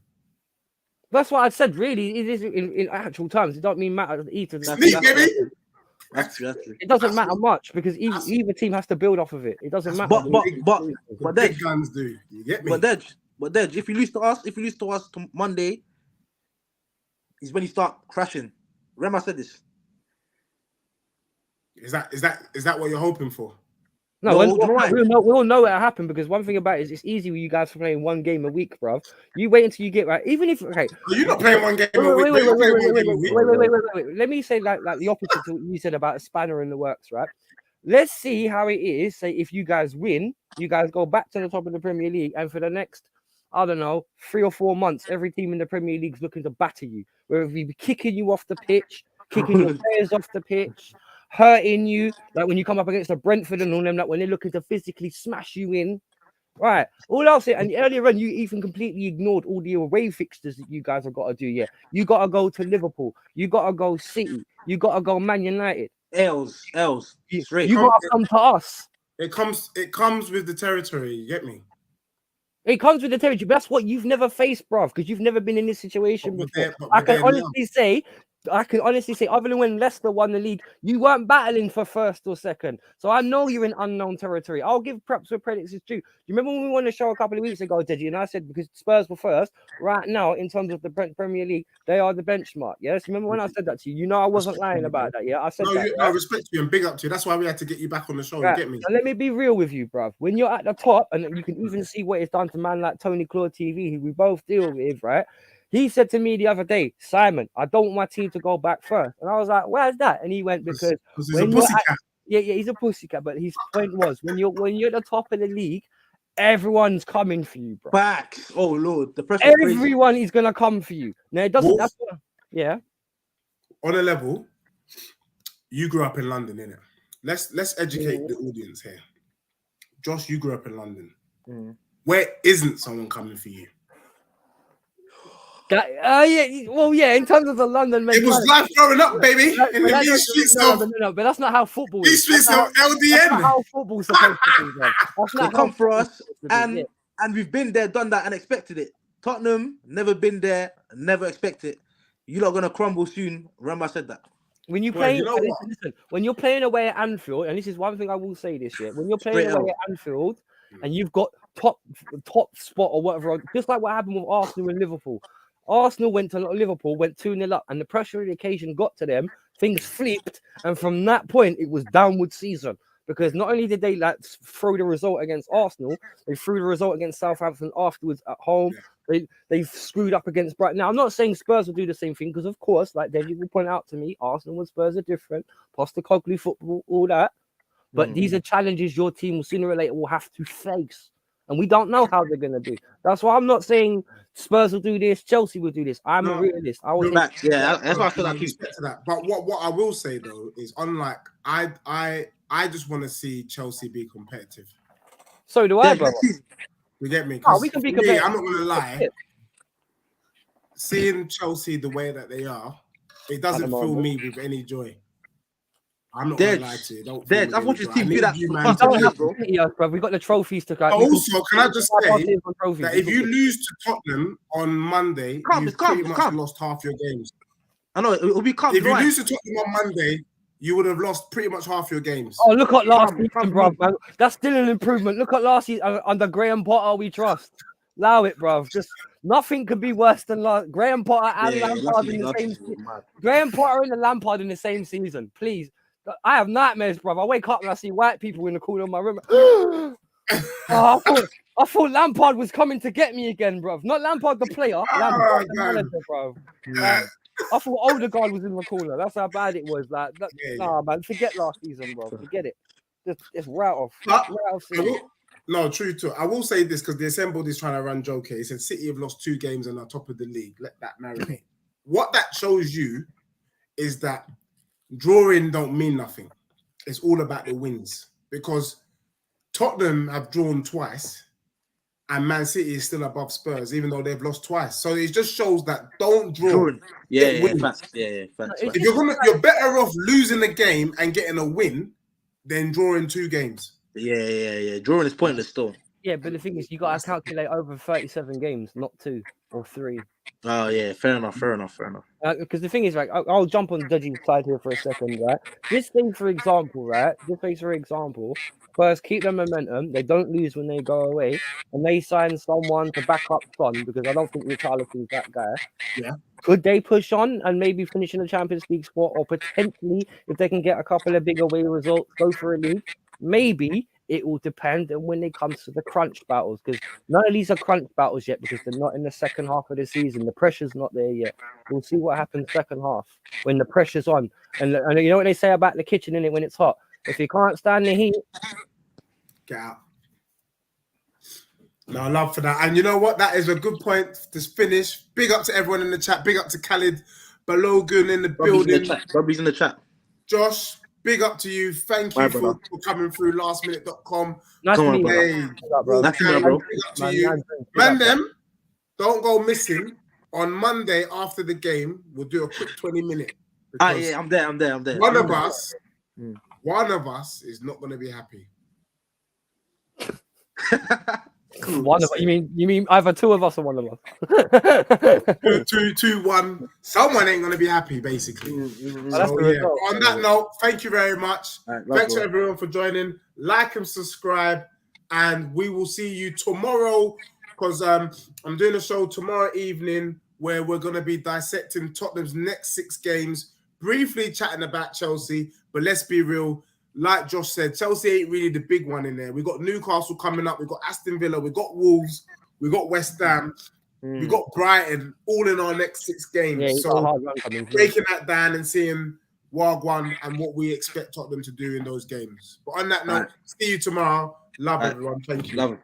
That's what I said. Really, it is in actual terms. It don't mean matter either. That's true. It doesn't matter much because either team has to build off of it. It doesn't matter. But big guns do. You get me? But Dej, if you lose to us to Monday, is when you start crashing. Remember I said this. Is that what you're hoping for? No, we all know it'll happen because one thing about it is it's easy with you guys for playing one game a week, bro. You wait until you get right. Even if you're not playing one game a week. Wait. Let me say like the opposite to what you said about a spanner in the works, right? Let's see how it is. Say if you guys win, you guys go back to the top of the Premier League, and for the next, I don't know, 3 or 4 months, every team in the Premier League is looking to batter you. Whether it be kicking you off the pitch, kicking your players off the pitch, hurting you, like when you come up against the Brentford and all them, like when they're looking to physically smash you in. Right. All I'll say, and earlier on, you even completely ignored all the away fixtures that you guys have got to do. Yeah, you got to go to Liverpool, you got to go City, you got to go Man United. L's. Straight. You got to come to us. It comes with the territory. You get me? It comes with the territory. But that's what you've never faced, bruv, because you've never been in this situation before. I can honestly say, other than when Leicester won the league, you weren't battling for first or second. So I know you're in unknown territory. I'll give props where credit is due. Do you remember when we won the show a couple of weeks ago, Deji? And I said, because Spurs were first, right now, in terms of the Premier League, they are the benchmark. Yes? Remember when I said that to you? You know I wasn't lying about that, yeah? I said that. I respect you and big up to you. That's why we had to get you back on the show. Right. You get me? And let me be real with you, bruv. When you're at the top, and you can even see what it's done to man like Tony Claude TV, who we both deal with, right? He said to me the other day, Simon, I don't want my team to go back first. And I was like, where's that? And he went, because he's a pussycat. Yeah, he's a pussycat. But his point was, when you're at the top of the league, everyone's coming for you, bro. Facts. Oh Lord, the pressure. Everyone is gonna come for you. Now it doesn't. Yeah. On a level, you grew up in London, innit? Let's educate the audience here. Josh, you grew up in London. Where isn't someone coming for you? In terms of the London mentality. It was life growing up, baby. In the mean streets of... No, but that's not how football is. These streets of LDN. That's not how football's supposed to be, man. They come for us, and we've been there, done that, and expected it. Tottenham, never been there, never expected it. You're not going to crumble soon. Remember I said that. When you play, listen, when you're playing away at Anfield, and this is one thing I will say this year, when you're playing away at Anfield, and you've got top spot or whatever, just like what happened with Arsenal and Liverpool. Arsenal went to Liverpool, went 2-0 up, and the pressure of the occasion got to them. Things flipped, and from that point, it was downward season. Because not only did they throw the result against Arsenal, they threw the result against Southampton afterwards at home. They screwed up against Brighton. Now, I'm not saying Spurs will do the same thing, because of course, like David will point out to me, Arsenal and Spurs are different. Postecoglou football, all that. But these are challenges your team will sooner or later will have to face. And we don't know how they're going to do. That's why I'm not saying Spurs will do this, Chelsea will do this. I'm a realist. That's why I feel like he's to that. But what I will say though is, unlike I just want to see Chelsea be competitive. So do I, brother. You get me? We can be competitive. I'm not going to lie. Seeing Chelsea the way that they are, it doesn't fill me with any joy. I'm not going to lie to you. I want your team to be that. Bro. We got the trophies to go. Also, can I just say that if you lose to Tottenham on Monday, you've pretty much lost half your games. I know, it'll be calm. If you lose to Tottenham on Monday, you would have lost pretty much half your games. Oh, look at last season, bro. That's still an improvement. Look at last season under Graham Potter, we trust. Allow it, bro. Just nothing could be worse than Graham Potter and Lampard in the same season. Graham Potter and Lampard in the same season, please. I have nightmares, bro. I wake up and I see white people in the corner of my room. I thought Lampard was coming to get me again, bro. Not Lampard the player, Lampard the manager, bro. I thought Odegaard was in the corner. That's how bad it was. Nah, man, forget last season, bro. Forget it. Just right off. No, true too. I will say this because the Assembled is trying to run joke here. He said City have lost 2 games and are top of the league. Let that marinate. What that shows you is that drawing don't mean nothing. It's all about the wins, because Tottenham have drawn twice, and Man City is still above Spurs, even though they've lost twice. So it just shows that don't draw. Drawing. Yeah, Get wins. facts. Yeah, facts. It's If you're better off losing a game and getting a win than drawing 2 games. Yeah. Drawing is pointless still. Yeah, but the thing is, you got to calculate over 37 games, not 2 or 3. Oh yeah, fair enough. Because the thing is, right, I'll jump on Dudgy's side here for a second, right? This thing, for example, Spurs keep their momentum. They don't lose when they go away, and they sign someone to back up Son because I don't think Richarlison's that guy. Yeah. Could they push on and maybe finish in the Champions League spot, or potentially, if they can get a couple of big away results, go for a league? Maybe. It will depend on when it comes to the crunch battles, because none of these are crunch battles yet because they're not in the second half of the season. The pressure's not there yet. We'll see what happens second half when the pressure's on. And you know what they say about the kitchen, innit, when it's hot? If you can't stand the heat, get out. No, love for that. And you know what? That is a good point to finish. Big up to everyone in the chat. Big up to Khalid Balogun in the building. Robbie's in the chat. Josh, big up to you. Thank you for coming through lastminute.com. nice to meet Hey, you. Bro. Nice to meet you, bro. Big up to you. Man, them, don't go missing. On Monday after the game, we'll do a quick 20-minute. Yeah, I'm there. One of us is not going to be happy. One of you mean either 2 of us or 1 of us? 2, 1. Someone ain't going to be happy, basically. On that note, thank you very much. Right, thanks to everyone for joining. Like and subscribe, and we will see you tomorrow because I'm doing a show tomorrow evening where we're going to be dissecting Tottenham's next 6 games, briefly chatting about Chelsea, but let's be real. Like Josh said, Chelsea ain't really the big one in there. We got Newcastle coming up. We got Aston Villa. We got Wolves. We got West Ham. We got Brighton. All in our next 6 games. Yeah, so breaking that down and seeing Wagwan and what we expect Tottenham to do in those games. But on that note, see you tomorrow. Love everyone. Thank you. Love it.